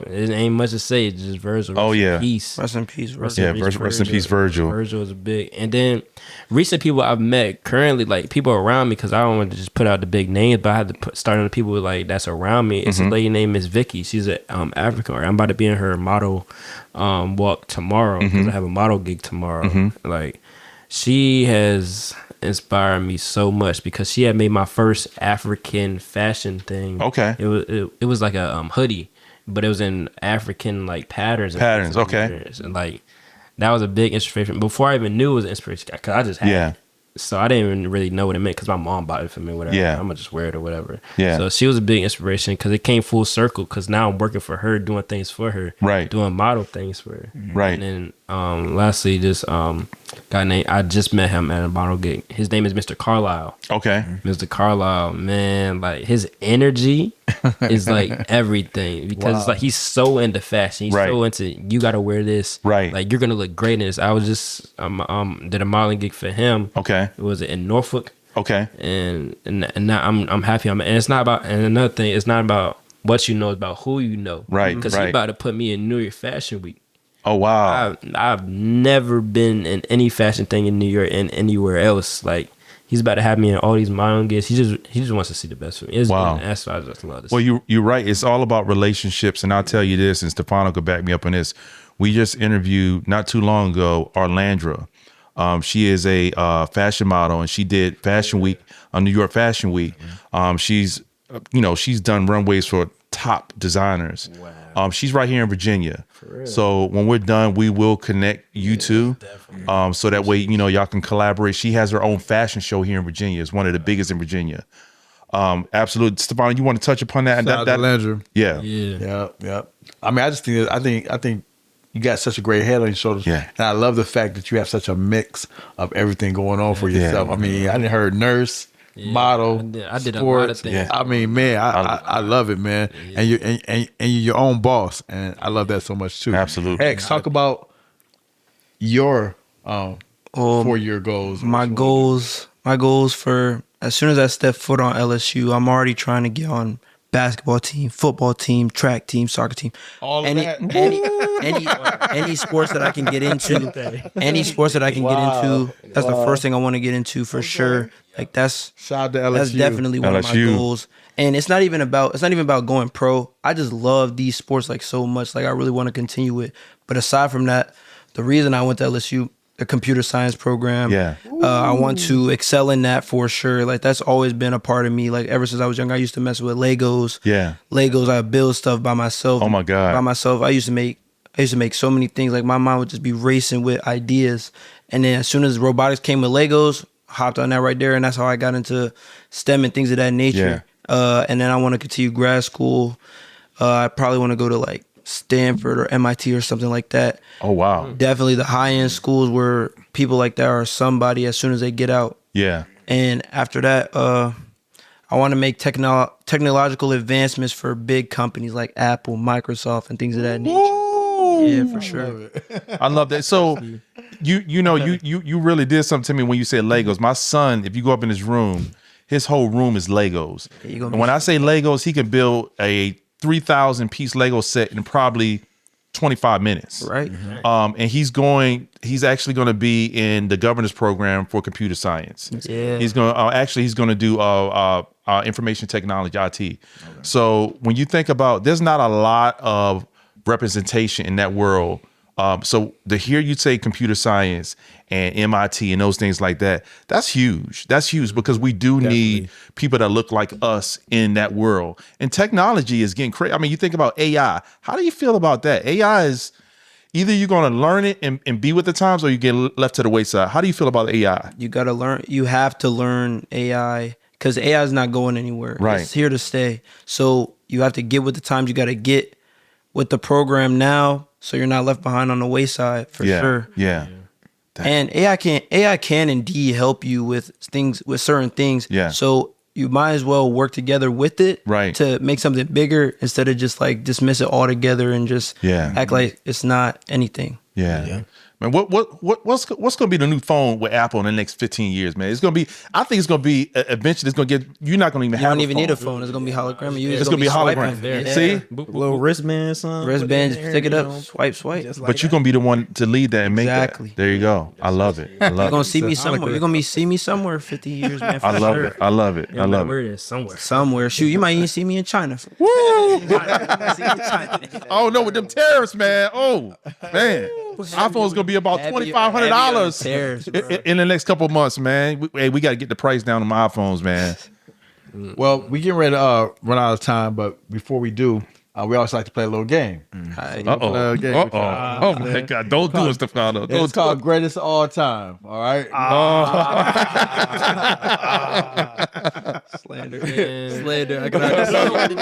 It ain't much to say. It's just Virgil. Peace. Rest in peace. Rest in peace, Virgil. Virgil is big. And then recent people I've met currently, like people around me, because I don't want to just put out the big names, but I had to start on the people like that's around me. It's a lady named Miss Vicky. She's an African. I'm about to be in her model walk tomorrow, because I have a model gig tomorrow. Like, she has inspired me so much, because she had made my first African fashion thing. Okay. It was like a hoodie, but it was in African like patterns. Okay. And like, that was a big inspiration. Before I even knew it was an inspiration, because I just had it. So I didn't even really know what it meant, because my mom bought it for me or whatever. I'm gonna just wear it or whatever. So she was a big inspiration, because it came full circle, because now I'm working for her, doing things for her, doing model things for her. And then lastly, this guy named, I just met him at a model gig. His name is Mr. Carlisle. Okay. Mr. Carlisle, man, like his energy is like everything, because it's like he's so into fashion. He's so into, you gotta wear this. Like, you're gonna look great in this. I was just did a modeling gig for him. Okay. It was in Norfolk. Okay. And now I'm happy. And it's not about, and another thing, it's not about what you know, it's about who you know. Because he's about to put me in New York Fashion Week. Oh, wow. I've never been in any fashion thing in New York and anywhere else. Like, he's about to have me in all these modeling gigs. He just wants to see the best for me. That's why I just love this. Well, you're right. It's all about relationships. And I'll tell you this, and Stefano could back me up on this. We just interviewed not too long ago Arlandra. She is a fashion model, and she did Fashion Week on New York Fashion Week. She's done runways for top designers. Wow. She's right here in Virginia. So when we're done, we will connect you two, so that way y'all can collaborate. She has her own fashion show here in Virginia. It's one of the biggest in Virginia. Absolutely, Stefano. You want to touch upon that? That Landry. Yeah. I mean, I think you got such a great head on your shoulders. Yeah. And I love the fact that you have such a mix of everything going on for yourself. I mean, I didn't heard nurse, model, I did sports. a lot of things. Yeah. I mean, man, I love it, man. Yeah. And you're your own boss, and I love that so much too. Absolutely. X, talk about your 4-year goals. My goals for as soon as I step foot on LSU, I'm already trying to get on basketball team, football team, track team, soccer team. All of that. Any sports that I can get into. Any sports that I can get into. That's the first thing I want to get into for sure. Like that's shout out to LSU. That's definitely one of my goals. And it's not even about going pro. I just love these sports like so much. Like I really want to continue it. But aside from that, the reason I went to LSU, the computer science program. Yeah. I want to excel in that for sure. Like that's always been a part of me. Like ever since I was young, I used to mess with Legos. Yeah. Legos. I build stuff by myself. Oh my God. By myself. I used to make so many things. Like my mind would just be racing with ideas. And then as soon as robotics came with Legos, hopped on that right there, and that's how I got into STEM and things of that nature. Yeah. And then I want to continue grad school. I probably want to go to like Stanford or MIT or something like that. Oh wow. Definitely the high-end schools where people like that are somebody as soon as they get out. Yeah. And after that, I want to make technological advancements for big companies like Apple, Microsoft, and things of that nature. Woo! Yeah, for sure. I love that. So you really did something to me when you said Legos. My son, if you go up in his room, his whole room is Legos. And when I say Legos, he can build a 3,000 piece Lego set in probably 25 minutes. Right. And he's actually going to be in the governor's program for computer science. Yeah. He's going to do information technology, IT. Okay. So when you think about, there's not a lot of representation in that world. So to hear you say computer science and MIT and those things like that, that's huge. That's huge because we do need people that look like us in that world. And technology is getting crazy. I mean, you think about AI. How do you feel about that? AI is either you're going to learn it and be with the times, or you get left to the wayside. How do you feel about AI? You got to learn. You have to learn AI because AI is not going anywhere. Right. It's here to stay. So you have to get with the times. You got to get with the program now, so you're not left behind on the wayside for sure. Yeah. And AI can indeed help you with certain things. Yeah. So you might as well work together with it to make something bigger instead of just like dismiss it all together and just act like it's not anything. Yeah. Man, what's going to be the new phone with Apple in the next 15 years, man? It's going to be, I think it's going to be, eventually it's going to get, you're not going to even have a phone. You don't even need a phone. It's going to be hologram. It's going to be hologram. Yeah. See? Little wristband, son. Wristband, just pick it up, swipe. But you're going to be the one to lead that and make that. There you go. I love it. You're going to see me somewhere. You're going to see me somewhere 50 years, man. I love it. I love it. I love it. Where it is, somewhere. Somewhere. Shoot, you might even see me in China. Woo! Oh, no, with them tariffs, man. Oh, man. iPhone's going to be about $2,500 in the next couple of months, man. We got to get the price down on my iPhones, man. Well, we getting ready to run out of time, but before we do, we also like to play a little game. Oh my God! Don't do it, Stefano. It's called Greatest of All Time. All right. Slander. I can already.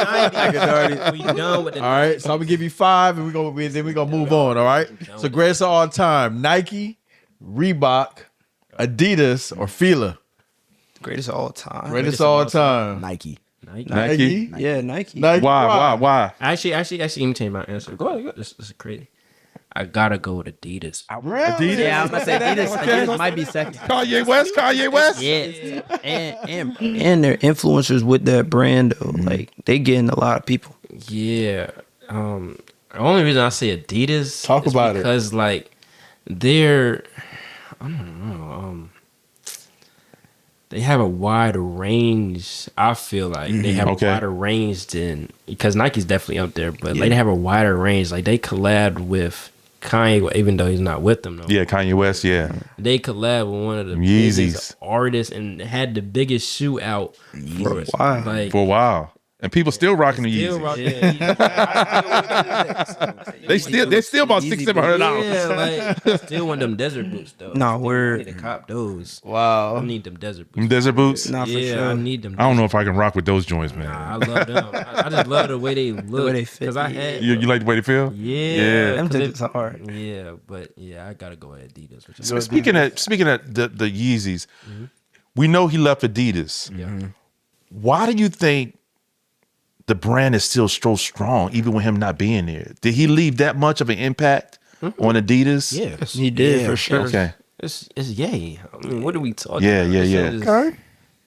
All right. So I'm gonna give you 5, and then we gonna move on. All right. So greatest of all time: Nike, Reebok, Adidas, or Fila. Greatest of all time. Greatest of all time: Nike. Nike? Yeah, Nike. Why? Actually, let me change my answer. Go ahead. This is crazy. I gotta go with Adidas. Adidas? Yeah, I was gonna say Adidas. Adidas might be second. Kanye West. Yeah, and they're influencers with that brand though. Like they getting a lot of people. Yeah. The only reason I say Adidas Talk is about because like they're, I don't know. They have a wider range. I feel like they have a wider range than, because Nike's definitely up there, but like they have a wider range. Like they collabed with Kanye, even though he's not with them. Yeah, Kanye West. Yeah, they collab with one of the Yeezys biggest artists and had the biggest shoe out for a while. And people still rocking the Yeezys. They're still about $600-$700. Yeah, like still want them desert boots though. No, I need to cop those. Wow. I need them desert boots. Them desert boots? Nah, for sure. I need them. I don't know if I can rock with those joints, man. Nah, I love them. I just love the way they look. The way they fit. Cause I had You like the way they feel? Yeah. Them tickets are hard. Yeah, but yeah, I gotta go with Adidas. So speaking of the Yeezys, we know he left Adidas. Yeah. Why do you think the brand is still so strong, even with him not being there? Did he leave that much of an impact on Adidas? Yeah, he did for sure. Okay. It's Ye. I mean, what are we talking Yeah, about? Okay.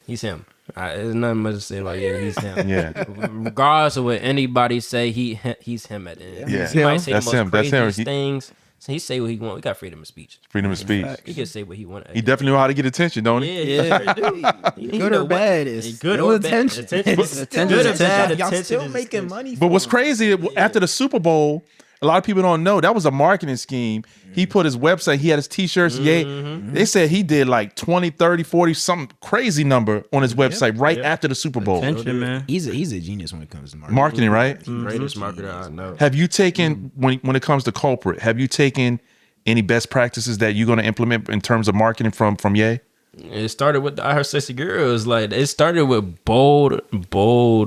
He's him. There's nothing much to say about he's him. Yeah. Regardless of what anybody say, he's him at the end. Yeah. He might say That's the him. most That's him. craziest things. So he say what he want. We got freedom of speech. Freedom of speech. He can say what he want. He definitely know how to get attention, don't he? Yeah. Good or bad is good still or attention. bad. Attention. Good or bad. Y'all still making money. But what's crazy, after the Super Bowl, a lot of people don't know that was a marketing scheme. He put his website, he had his t-shirts. They said he did like 20, 30, 40, some crazy number on his website right after the Super Bowl. Attention, man. He's a genius when it comes to marketing. Marketing, right? Greatest marketer I know. Have you taken, when it comes to culprit, have you taken any best practices that you're going to implement in terms of marketing from Ye? It started with I Heard Sexy Girls. Like it started with bold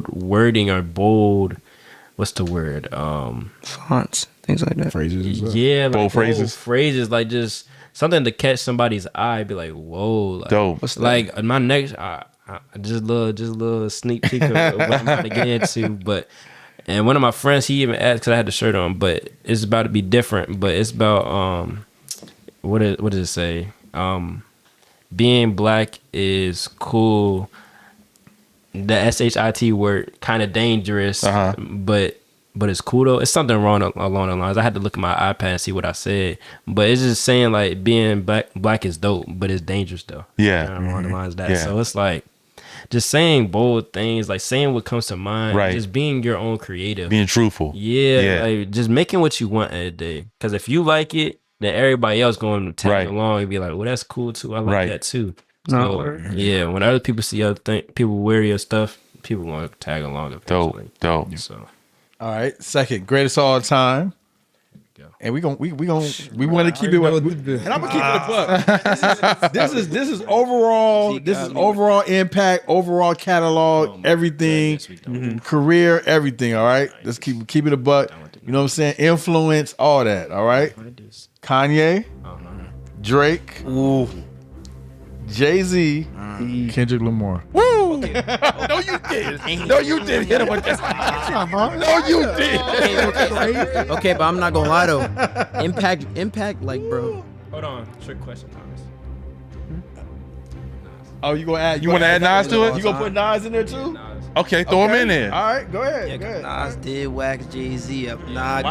wording or bold. What's the word? Fonts, things like that. Phrases as well. Yeah, like bold phrases, like just something to catch somebody's eye. Be like, whoa, like, dope. Like my next, I just little sneak peek of what I'm about to get into. But and one of my friends, he even asked because I had the shirt on, but it's about to be different. But it's about what does it say? Being black is cool. The SHIT word kind of dangerous, but it's cool though. It's something wrong along the lines. I had to look at my iPad and see what I said, but it's just saying like being black is dope, but it's dangerous though. Yeah, along the lines of that. Yeah. So it's like just saying bold things, like saying what comes to mind, right? Just being your own creative, being truthful. Yeah. Like just making what you want every day. Because if you like it, then everybody else going to tag along and be like, well, that's cool too. I like that too. So, yeah, when other people see other people wear your stuff, people want to tag along eventually. Dope. So, all right, second greatest of all time, and we want to keep it with, and I'm gonna keep it a buck. This is overall. This is overall impact, overall catalog, everything, career, everything. All right, let's keep it a buck. You know what I'm saying? Influence, all that. All right. Kanye, Drake. Jay-Z, Kendrick Lamar. Woo! No, you didn't. No, you didn't hit him with that. No, you didn't. Okay, but I'm not gonna lie though. Impact, like, bro. Hold on, trick question, Thomas. Oh, you gonna add? You want to add Nas to it? You gonna put Nas in there too? Okay, throw him in there. All right, go ahead. Nas did wax Jay-Z up. Nah,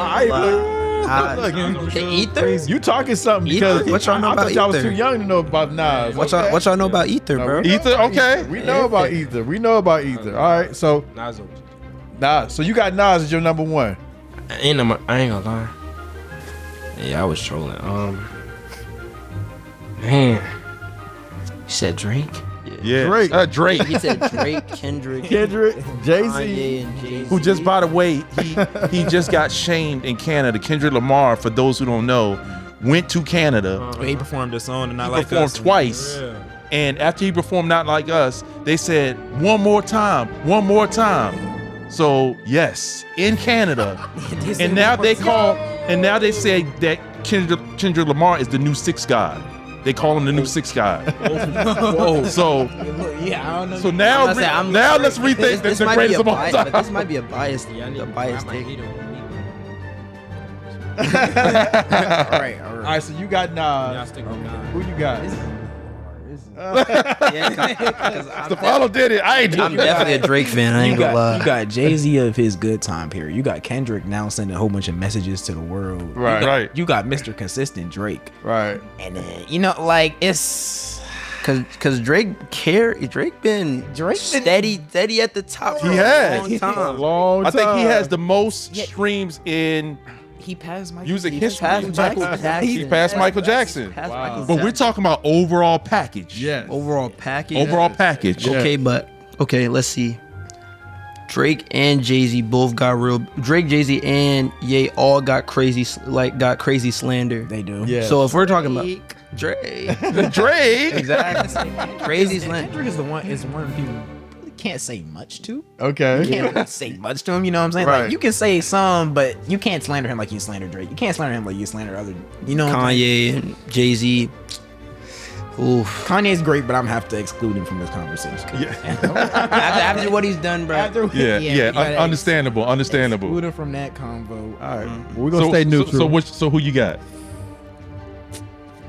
Ether? You talking something because what y'all know I about thought y'all was Ether? too young to know about Nas. What y'all know about Ether, bro? Ether, okay. We know about Ether. All right, so Nas. So you got Nas as your number one. I ain't gonna lie. Yeah, I was trolling. Man, you said Drake? Yeah, Drake. He said Drake, Kendrick, Jay-Z, Kanye, and Jay-Z. Who just, by the way, he just got shamed in Canada. Kendrick Lamar, for those who don't know, went to Canada. He performed a song and Not Like Us. He performed twice. Yeah. And after he performed Not Like Us, they said, one more time. So, yes, in Canada. And now they say that Kendrick Lamar is the new sixth god. They call him the new sixth god. Whoa. So, yeah, I don't know. So now let's rethink the greatest of all time. But this might be a biased take. All right. So you got Nas. Who you got? Stefano did it. I'm definitely a Drake fan. I ain't gonna lie. You got Jay-Z of his good time period. You got Kendrick now sending a whole bunch of messages to the world. Right. You got Mr. Consistent Drake. Right. And then it's cause Drake been steady at the top. He has a long time. Long time. I think he has the most streams in He passed Michael. Music history. He passed Michael Jackson. But we're talking about overall package. Yeah. Overall package. Overall package. Okay, let's see. Drake and Jay-Z both got real. Drake, Jay-Z, and Ye all got crazy slander. They do. Yeah. So if we're talking about Drake, exactly, crazy slander. Kendrick is one of the people you really can't say much to. Okay. You can't really say much to him. You know what I'm saying? Right. Like you can say some, but you can't slander him like you slander Drake. You can't slander him like you slander other. You know, Kanye and Jay-Z. Oof. Kanye's great, but I'm gonna have to exclude him from this conversation. Yeah. After what he's done, bro. Understandable. Exclude him from that convo. All right. Well, we're gonna stay neutral. So who you got?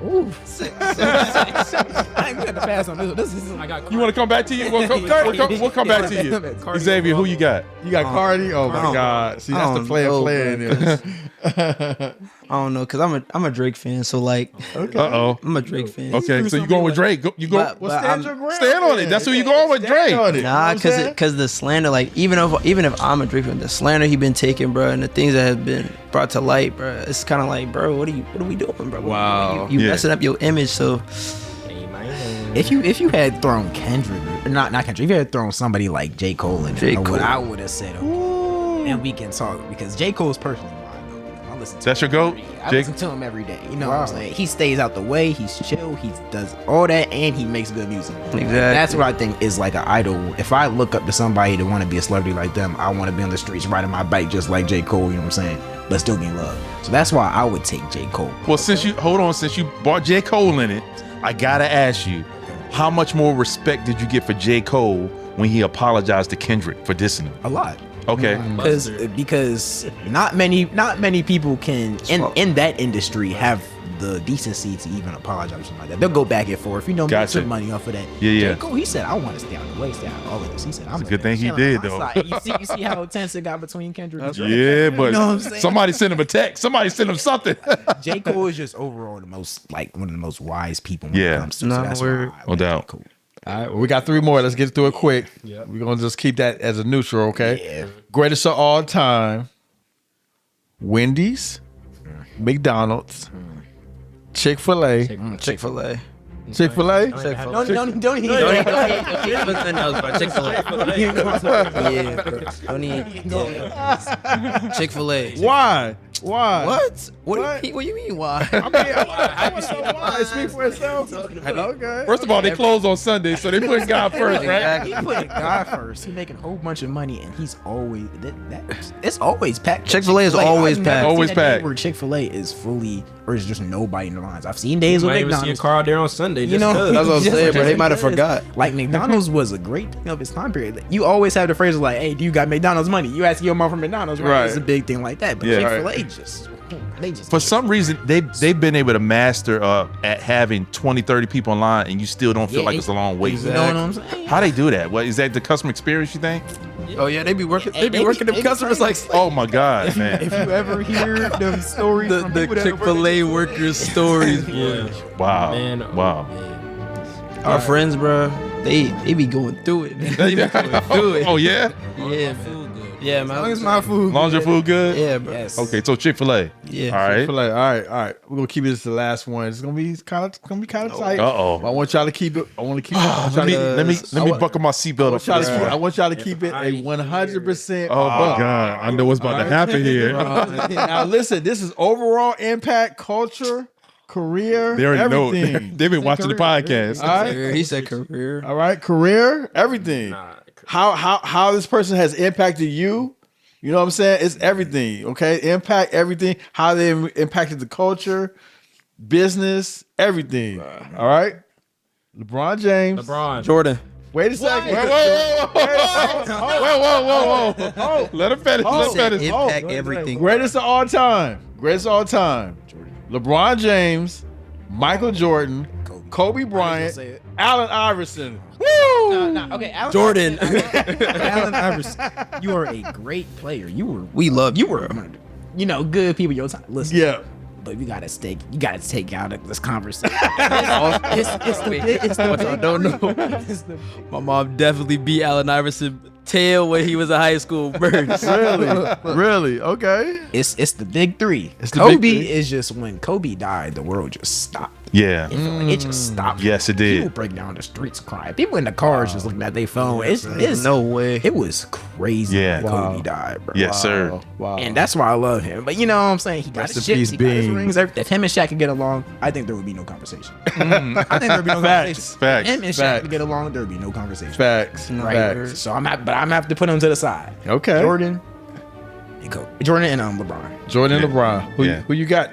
Ooh. I ain't gonna pass on this. You want to come back to you? We'll come back to you. Xavier, who you got? You got Cardi? Oh my God. See, that's the player in there. I don't know, cause I'm a Drake fan, so like, I'm a Drake fan. Okay, so you going with Drake? You go. Stand your ground. Stand on it. That's who you going with, Drake. Nah, cause the slander, like even if I'm a Drake fan, the slander he been taking, bro, and the things that have been brought to light, bro, it's kind of like, bro, what are we doing, bro? Wow. You messing up your image, so. If you had thrown Kendrick, not Kendrick, if you had thrown somebody like J. Cole in there, I would have said, okay, and we can talk, because J. Cole's personally mine. I listen to That's your GOAT? I listen to him every day. You know what I'm saying? He stays out the way, he's chill, he does all that, and he makes good music. Exactly. That's what I think is like an idol. If I look up to somebody to want to be a celebrity like them, I want to be on the streets riding my bike just like J. Cole, you know what I'm saying? But still getting love. So that's why I would take J. Cole. Well, since you brought J. Cole in it, I gotta ask you, how much more respect did you get for J. Cole when he apologized to Kendrick for dissing him? A lot. Okay. Because not many people can in that industry have the decency to even apologize or something like that. They'll go back and forth, make some money off of that. Yeah. J. Cole, he said, I want to stay out the way, stay out of all of this. He said, it's a good thing he did, though. You see how tense it got between Kendrick and Drake? Yeah, but somebody sent him a text. Somebody sent him something. J. Cole is just overall one of the most wise people when it comes to no doubt. Cool. All right, well, we got 3 more. Let's get through it quick. We're going to just keep that as a neutral, okay? Yeah. Greatest of all time: Wendy's, McDonald's, Chick-fil-A. Chick-fil-A. Chick-fil-A? Don't eat. Something else, bro. Chick-fil-A. Yeah, bro. Don't eat. Chick-fil-A. Why? What? What do you mean? Why? I want to know why. Speak for itself. Okay. First of all, they close on Sunday, so they put God first, right? He put God first. He making a whole bunch of money, and he's always it's always packed. Chick-fil-A is always packed. Always packed. Where Chick-fil-A is fully, or is just nobody in the lines. I've seen days with might even see a McDonald's. car out there on Sunday. You know, That's what I'm saying, but they might have forgot. Like McDonald's was a great thing of its time period. You always have the phrase like, "Hey, do you got McDonald's money?" You ask your mom from McDonald's, right? It's a big thing like that. But Chick-fil-A just for some reason they've been able to master at having 20-30 people online, and you still don't feel like it's a long wait. You know what I'm saying? How they do that? What is that, the customer experience, you think? Oh yeah, they be working them customers like. Oh my God, man. If you ever hear them stories from the Chick-fil-A workers' stories, boy. Wow. Man, wow. Our friends, bro, they be going through it, man. They be going through it. Oh yeah? Yeah, man. Yeah, man. As long as my food. As long as your food good? Yeah, bro. Yes. Okay, so Chick-fil-A. Yeah. All right. Chick-fil-A. All right. We're gonna keep it as the last one. It's gonna be kind of tight. Uh-oh. I want y'all to keep it. I want to keep it. Let me buckle my seatbelt up. I want y'all to keep it a 100%. Oh my God, I know what's about to happen here. Now listen, this is overall impact, culture, career. They already everything. know. They've been watching the podcast. All right. He said career. All right, career, everything. How this person has impacted you. You know what I'm saying? It's everything, okay? Impact everything. How they impacted the culture, business, everything. All right? LeBron James. Jordan. Wait a second. Whoa. Let him finish. Impact everything. Greatest of all time. LeBron James, Michael Jordan, Kobe Bryant, Allen Iverson. Woo! Okay, Jordan. Allen Iverson, you are a great player. We love you, You were, good people your time. Listen. Yeah. But you gotta take out of this conversation. It's the What y'all don't know. My mom definitely beat Allen Iverson tail when he was in high school. Really? Okay. It's the big three. It's the Kobe big three. is just when Kobe died, the world just stopped. Yeah. It felt like it just stopped. Yes, it did. People break down the streets crying. People in the cars just looking at their phone. It's No way. It was crazy. Yeah. When Kobe died, bro. Yes, sir. Wow. And that's why I love him. But you know what I'm saying? He got Rest his in chips, peace, he got his Bean. rings. If him and Shaq could get along, I think there would be no conversation. I think there would be no conversation. Facts. Him and Shaq Facts. could get along, there would be no conversation. Facts. No. Right. Facts. So I'm have to put him to the side. Okay. Jordan and Kobe. Jordan and LeBron. Jordan and Yeah. LeBron. Who you got?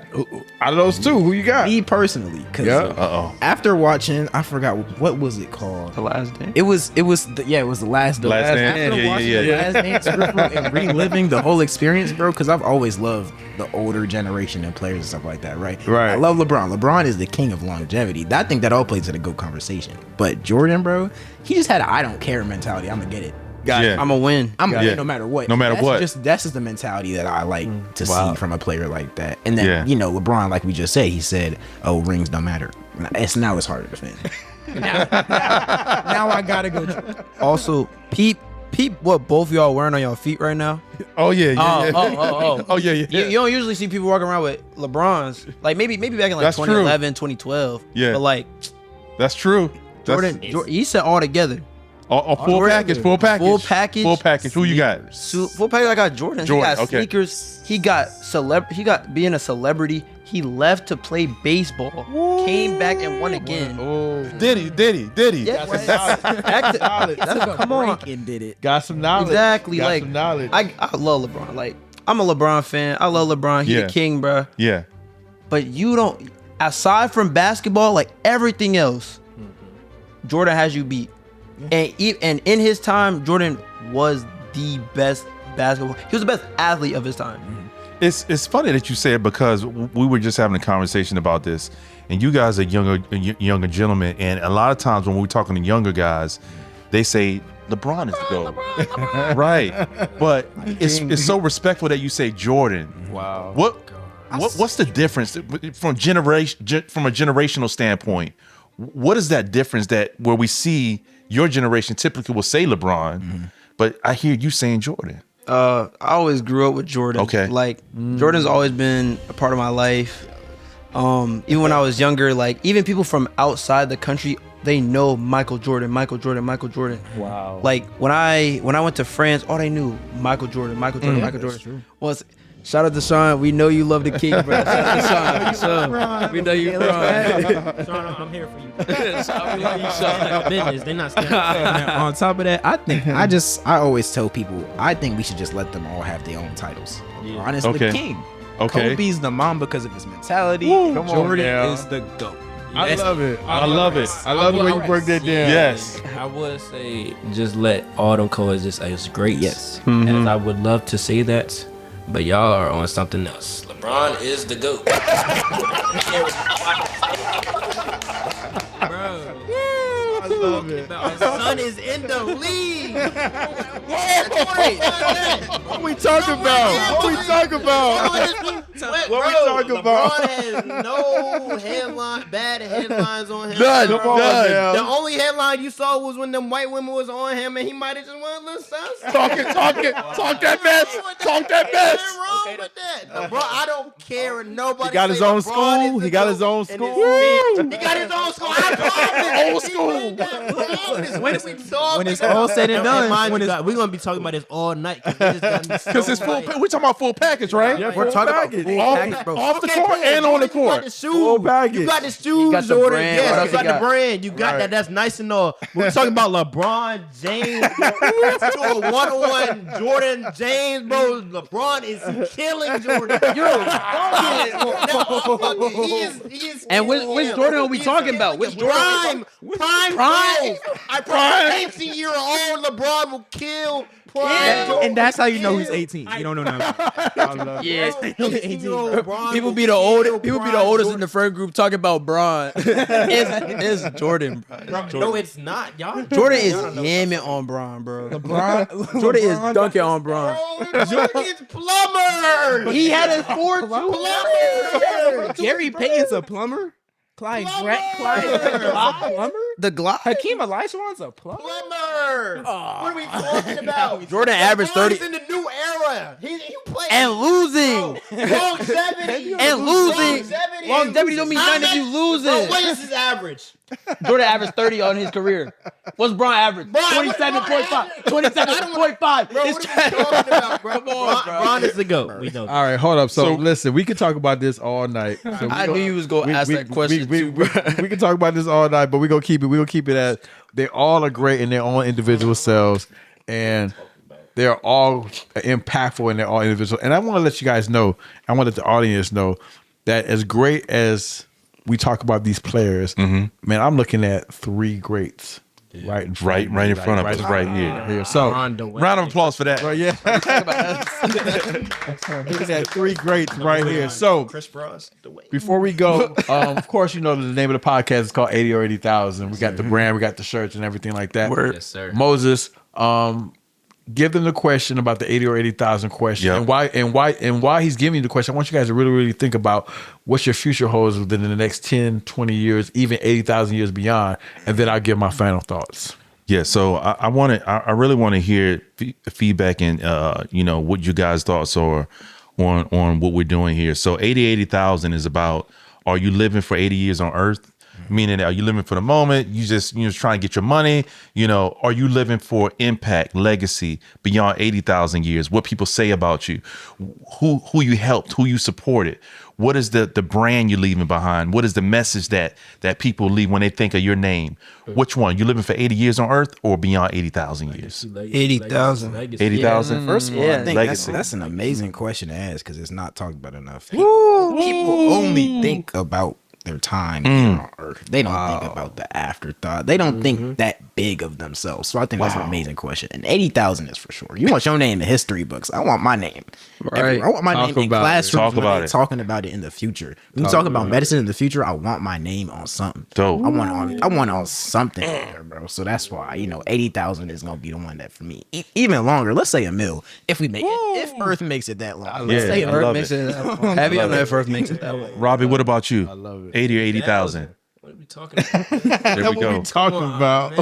Out of those two, who you got? Me personally, because Yeah. after watching, I forgot what was it called. The Last Dance. It was the last Last Dance. After Yeah, watching yeah, the Last Dance bro, and reliving the whole experience, bro, because I've always loved the older generation and players and stuff like that, right? Right. I love LeBron. LeBron is the king of longevity. I think that all plays in a good conversation. But Jordan, bro, he just had a I don't care mentality. I'm gonna get it. Yeah. I'm a win. I'm gonna Yeah. win no matter what. No matter what. That's just the mentality that I like to Wow. see from a player like that. And then Yeah. LeBron, like we just said, he said, "Oh, rings don't matter." Now it's harder to defend. now I gotta go. Also, peep what both of y'all wearing on your feet right now. Oh yeah. Yeah. Oh, yeah. Yeah. You don't usually see people walking around with LeBrons. Like maybe back in like That's true. 2011, 2012. Yeah. But like That's true. Jordan, he said all together. Full package. Full package. Full package. Full package. Who you got? Full package. I got Jordan. He Jordan, got okay. sneakers. He got being a celebrity. He left to play baseball. Came back and won again. Did he? Yeah, come on. And did it. Got some knowledge. Exactly. Got Like some knowledge. I love LeBron. Like I'm a LeBron fan. I love LeBron. He's Yeah. the king, bro. Yeah. But you don't. Aside from basketball, like everything else, Jordan has you beat. And in his time, Jordan was the best basketball. He was the best athlete of his time. It's funny that you say it because we were just having a conversation about this, and you guys are younger gentlemen, and a lot of times when we're talking to younger guys, they say LeBron is the GOAT, right? But it's so respectful that you say Jordan. Wow. What's the difference from a generational standpoint? What is that difference that where we see your generation typically will say LeBron, but I hear you saying Jordan? I always grew up with Jordan. Okay. Like Jordan's always been a part of my life. Even when I was younger, like even people from outside the country, they know Michael Jordan. Wow. Like when I went to France, all they knew Michael Jordan. True. Was shout out to Sean. We know you love the king, bro. Shout out to Sean. We know you, bro. Sean, I'm here for you. Business, they not scared. On top of that, I think I always tell people I think we should just let them all have their own titles. Honestly, Okay. king. Okay. Kobe's the mom because of his mentality. Come on Jordan now. is the GOAT. I love it. I love it. I love the way you break that down. Yes. I would say just let all them coexist as great. Yes. And I would love to say that, but y'all are on something else. LeBron is the GOAT. Bro. I love it. His son is in the league. What we talking about? What we talking about? LeBron has no bad headlines on him. None. The only headline you saw was when them white women was on him, and he might have just went a little sus. Talk that mess. Talk that Nothing mess. wrong with that. LeBron, I don't care if nobody. He got his own school. He got his own school. He got his own school. Old school. When it's all said and done, we're gonna be talking about this all night Because it's full. We're talking about full package, right? Yeah, We're talking about package. full Off, package, bro. off the court and on the court. Full package. You got the shoes, got the Jordan. brand. What Yes, else you got you the got? brand. You got that. That's nice and all. We're talking about LeBron James. To a one-on-one Jordan James, bro. LeBron is killing Jordan. He is And which killing him. Jordan are we He is talking killing about? him. Which Jordan? Prime. I promise 18-year-old LeBron will kill prime. And that's how you know he's 18. You don't know nothing. Yeah. 18-year-old LeBron People will be the kill oldest. People be the prime oldest in Jordan. the friend group talking about Bron. It's Jordan, bro. No, it's not, y'all. Jordan is hamming on Bron, bro. Jordan is dunking on Bron. Jordan is plumber. He had a 4-2. Plumber. Gary Payton's a plumber. Clyde Plumber. Clyde a plumber. The Glock? Hakeem Olajuwon's a plumber. What are we talking about? Jordan averaged 30. He's in the new era. He playing. And losing. Longevity. And losing. Longevity don't mean nothing if you losing. What is his average? Jordan averaged 30 on his career. What's Bron average? 27.5. 27.5. Bro, what are we talking about, bro? Come on, bro. Bron is the GOAT. We know. All right, hold up. So listen, we could talk about this all night. So I knew you was going to ask that question too, bro. we can talk about this all night, but we're gonna keep it as they all are great in their own individual selves, and they're all impactful in their own individual. And I want to let you guys know, I want to let the audience know that as great as we talk about these players, man, I'm looking at three greats. Right in front of us, right here. So, round of applause for that. yeah, looking at three greats right here. So, before we go, of course, you know the name of the podcast is called 80 or 80,000. We got the brand, we got the shirts, and everything like that. Yes, sir. Moses, give them the question about the 80 or 80,000 question, and why he's giving you the question. I want you guys to really, really think about what your future holds within the next 10, 20 years, even 80,000 years beyond, and then I'll give my final thoughts. Yeah, so I really want to hear feedback and what you guys' thoughts are on what we're doing here. So 80,000 is about, are you living for 80 years on Earth? Meaning, are you living for the moment? You just trying to get your money? Are you living for impact, legacy beyond 80,000 years? What people say about you, who you helped, who you supported. What is the brand you're leaving behind? What is the message that people leave when they think of your name? Which one? You living for 80 years on Earth or beyond 80,000 years? 80,000. 80,000? First of all, I think that's an amazing question to ask because it's not talked about enough. People only think about their time here on Earth. They don't think about the afterthought. They don't think that big of themselves. So I think that's an amazing question. And 80,000 is for sure. You want your name in history books. I want my name. Right. I want my name in classrooms. Talk about it. Talking about it in the future. When you talk about medicine in the future, I want my name on something. Dope. I want on something there, bro. So that's why 80,000 is gonna be the one that for me. Even longer. Let's say $1 million. If we make it, if Earth makes it that long. Let's say Earth makes it that long. Heavy on if Earth makes it that way. Robbie, what about you? I love it. 80 or 80,000? What are we talking about? There we go.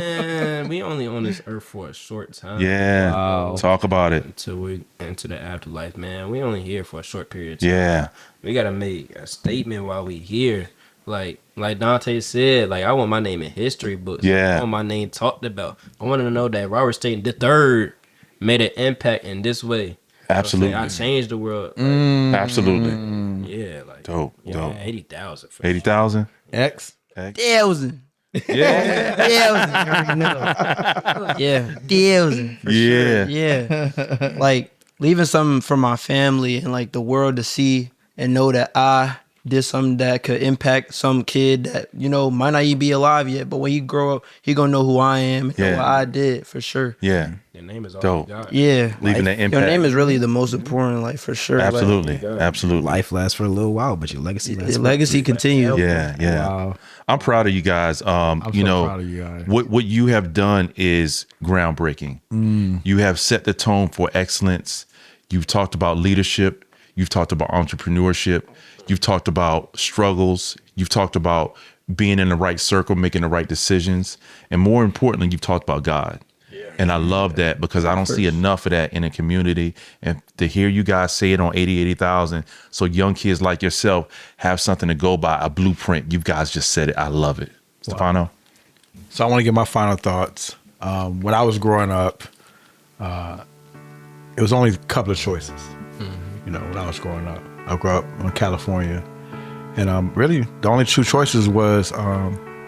Man, we only on this earth for a short time. Yeah. Talk about it. Until we enter the afterlife, man. We only here for a short period of time. Yeah. We gotta make a statement while we here. Like Dante said, I want my name in history books. Yeah. I want my name talked about. I want to know that Robert Staton III made an impact in this way. Absolutely. I changed the world. Absolutely. Yeah, dope. 80,000. 80,000? X. 1,000. Yeah. 1,000. Yeah. 1,000. For sure. Yeah. Like leaving something for my family and the world to see and know that I did something that could impact some kid that, might not even be alive yet. But when he grow up, he gonna know who I am and what I did for sure. Yeah. Your name is all dope. you got. Yeah. Leaving that impact. Your name is really the most important, for sure. Absolutely. Absolutely. Life lasts for a little while, but your legacy lasts. Your legacy continues. Yeah. Wow. I'm proud of you guys. I'm so proud of you guys. What you have done is groundbreaking. You have set the tone for excellence. You've talked about leadership. You've talked about entrepreneurship. You've talked about struggles. You've talked about being in the right circle, making the right decisions. And more importantly, you've talked about God. And I love that because I don't see enough of that in a community. And to hear you guys say it on 80,000, so young kids like yourself have something to go by, a blueprint. You guys just said it. I love it. Stefano? So I want to get my final thoughts. When I was growing up, it was only a couple of choices. When I was growing up, I grew up in California, and really the only two choices was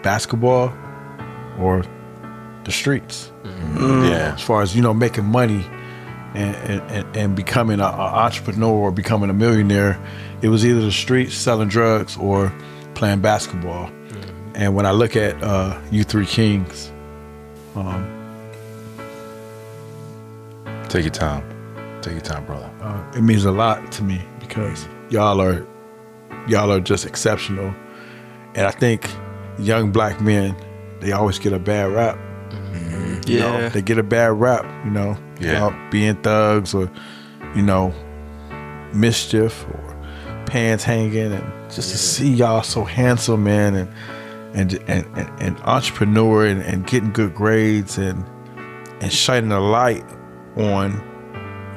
basketball or the streets. Yeah. As far as making money and becoming an entrepreneur or becoming a millionaire, it was either the streets selling drugs or playing basketball. And when I look at you three kings, Take your time. Take your time, brother. It means a lot to me because y'all are just exceptional. And I think young black men, they always get a bad rap. They get a bad rap, about being thugs or, mischief or pants hanging, and just to see y'all so handsome, man, and and entrepreneur and getting good grades and shining a light on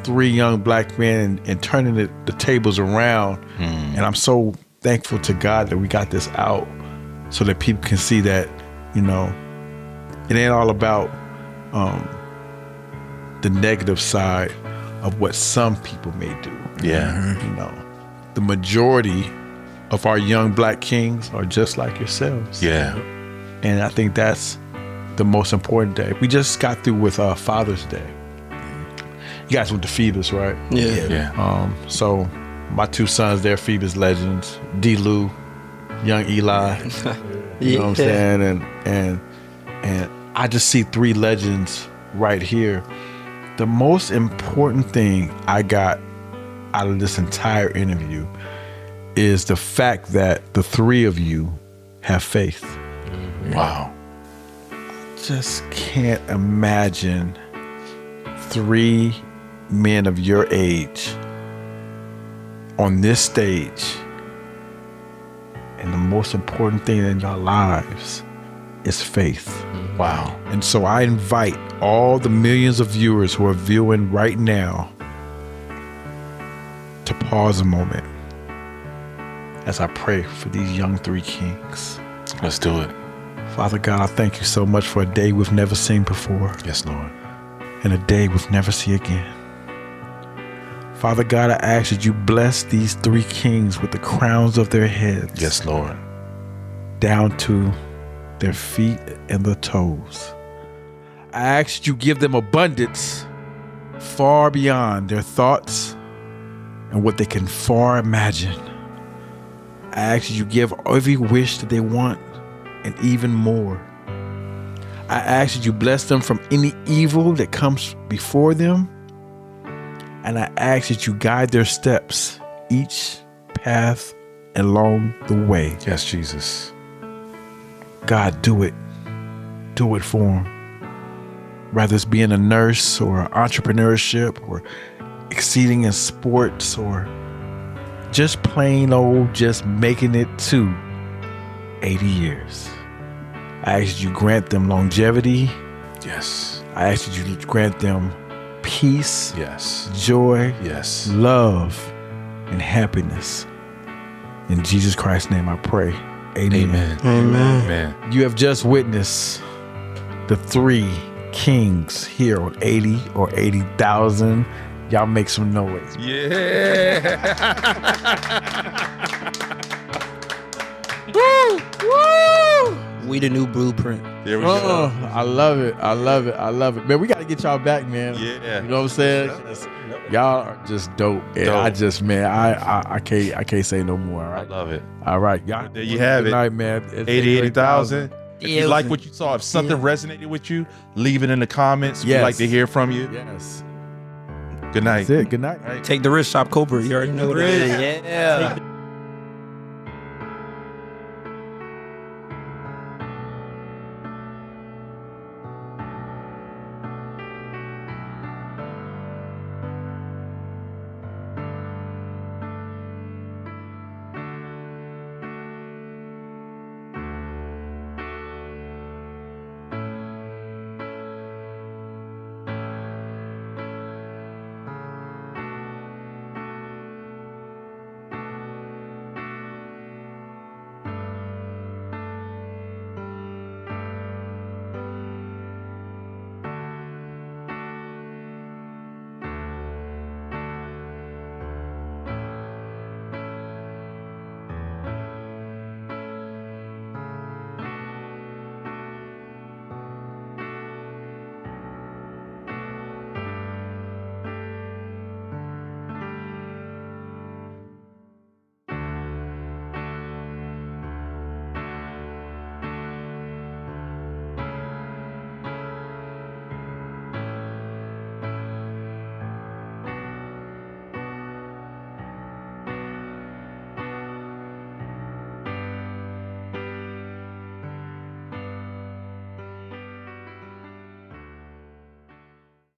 3 young black men and turning the tables around. And I'm so thankful to God that we got this out so that people can see that, you know, it ain't all about the negative side of what some people may do. Yeah. You know, the majority of our young black kings are just like yourselves. Yeah. And I think that's the most important day. We just got through with Father's Day. You guys went to Phoebus, right? Yeah. So my 2 sons, they're Phoebus legends. D-Lou, young Eli. You know what I'm saying? And I just see 3 legends right here. The most important thing I got out of this entire interview is the fact that the 3 of you have faith. Wow. Just can't imagine 3 men of your age on this stage, and the most important thing in your lives is faith. Wow. And so I invite all the millions of viewers who are viewing right now to pause a moment as I pray for these young 3 kings. Let's do it. Father God, I thank you so much for a day we've never seen before. Yes, Lord. And a day we'll never see again. Father God, I ask that you bless these 3 kings with the crowns of their heads. Yes, Lord. Down to their feet and their toes. I ask that you give them abundance far beyond their thoughts and what they can far imagine. I ask that you give every wish that they want and even more. I ask that you bless them from any evil that comes before them. And I ask that you guide their steps, each path along the way. Yes, Jesus. God, do it. Do it for them. Whether it's being a nurse or entrepreneurship or exceeding in sports or just plain old just making it to 80 years. I ask that you grant them longevity. Yes. I ask that you grant them peace, Yes. joy, Yes. love, and happiness. In Jesus Christ's name I pray. Amen. Amen. You have just witnessed the 3 kings here on 80 or 80,000. Y'all make some noise. Yeah. We the new blueprint. There we go. I love it. I love it. I love it. Man, we got to get y'all back, man. Yeah. You know what I'm saying? Y'all are just dope. And Dope. I just, man, I can't say no more. All I right. love it. All right. Y'all. There you have Good it. night, man. It's 80,000. If Yeah, you like what you saw, if something resonated with you, leave it in the comments. We'd Yes. like to hear from you. Yes. Good night. That's it. Good night. Take the risk, shop Cobra. You already know that. Yeah.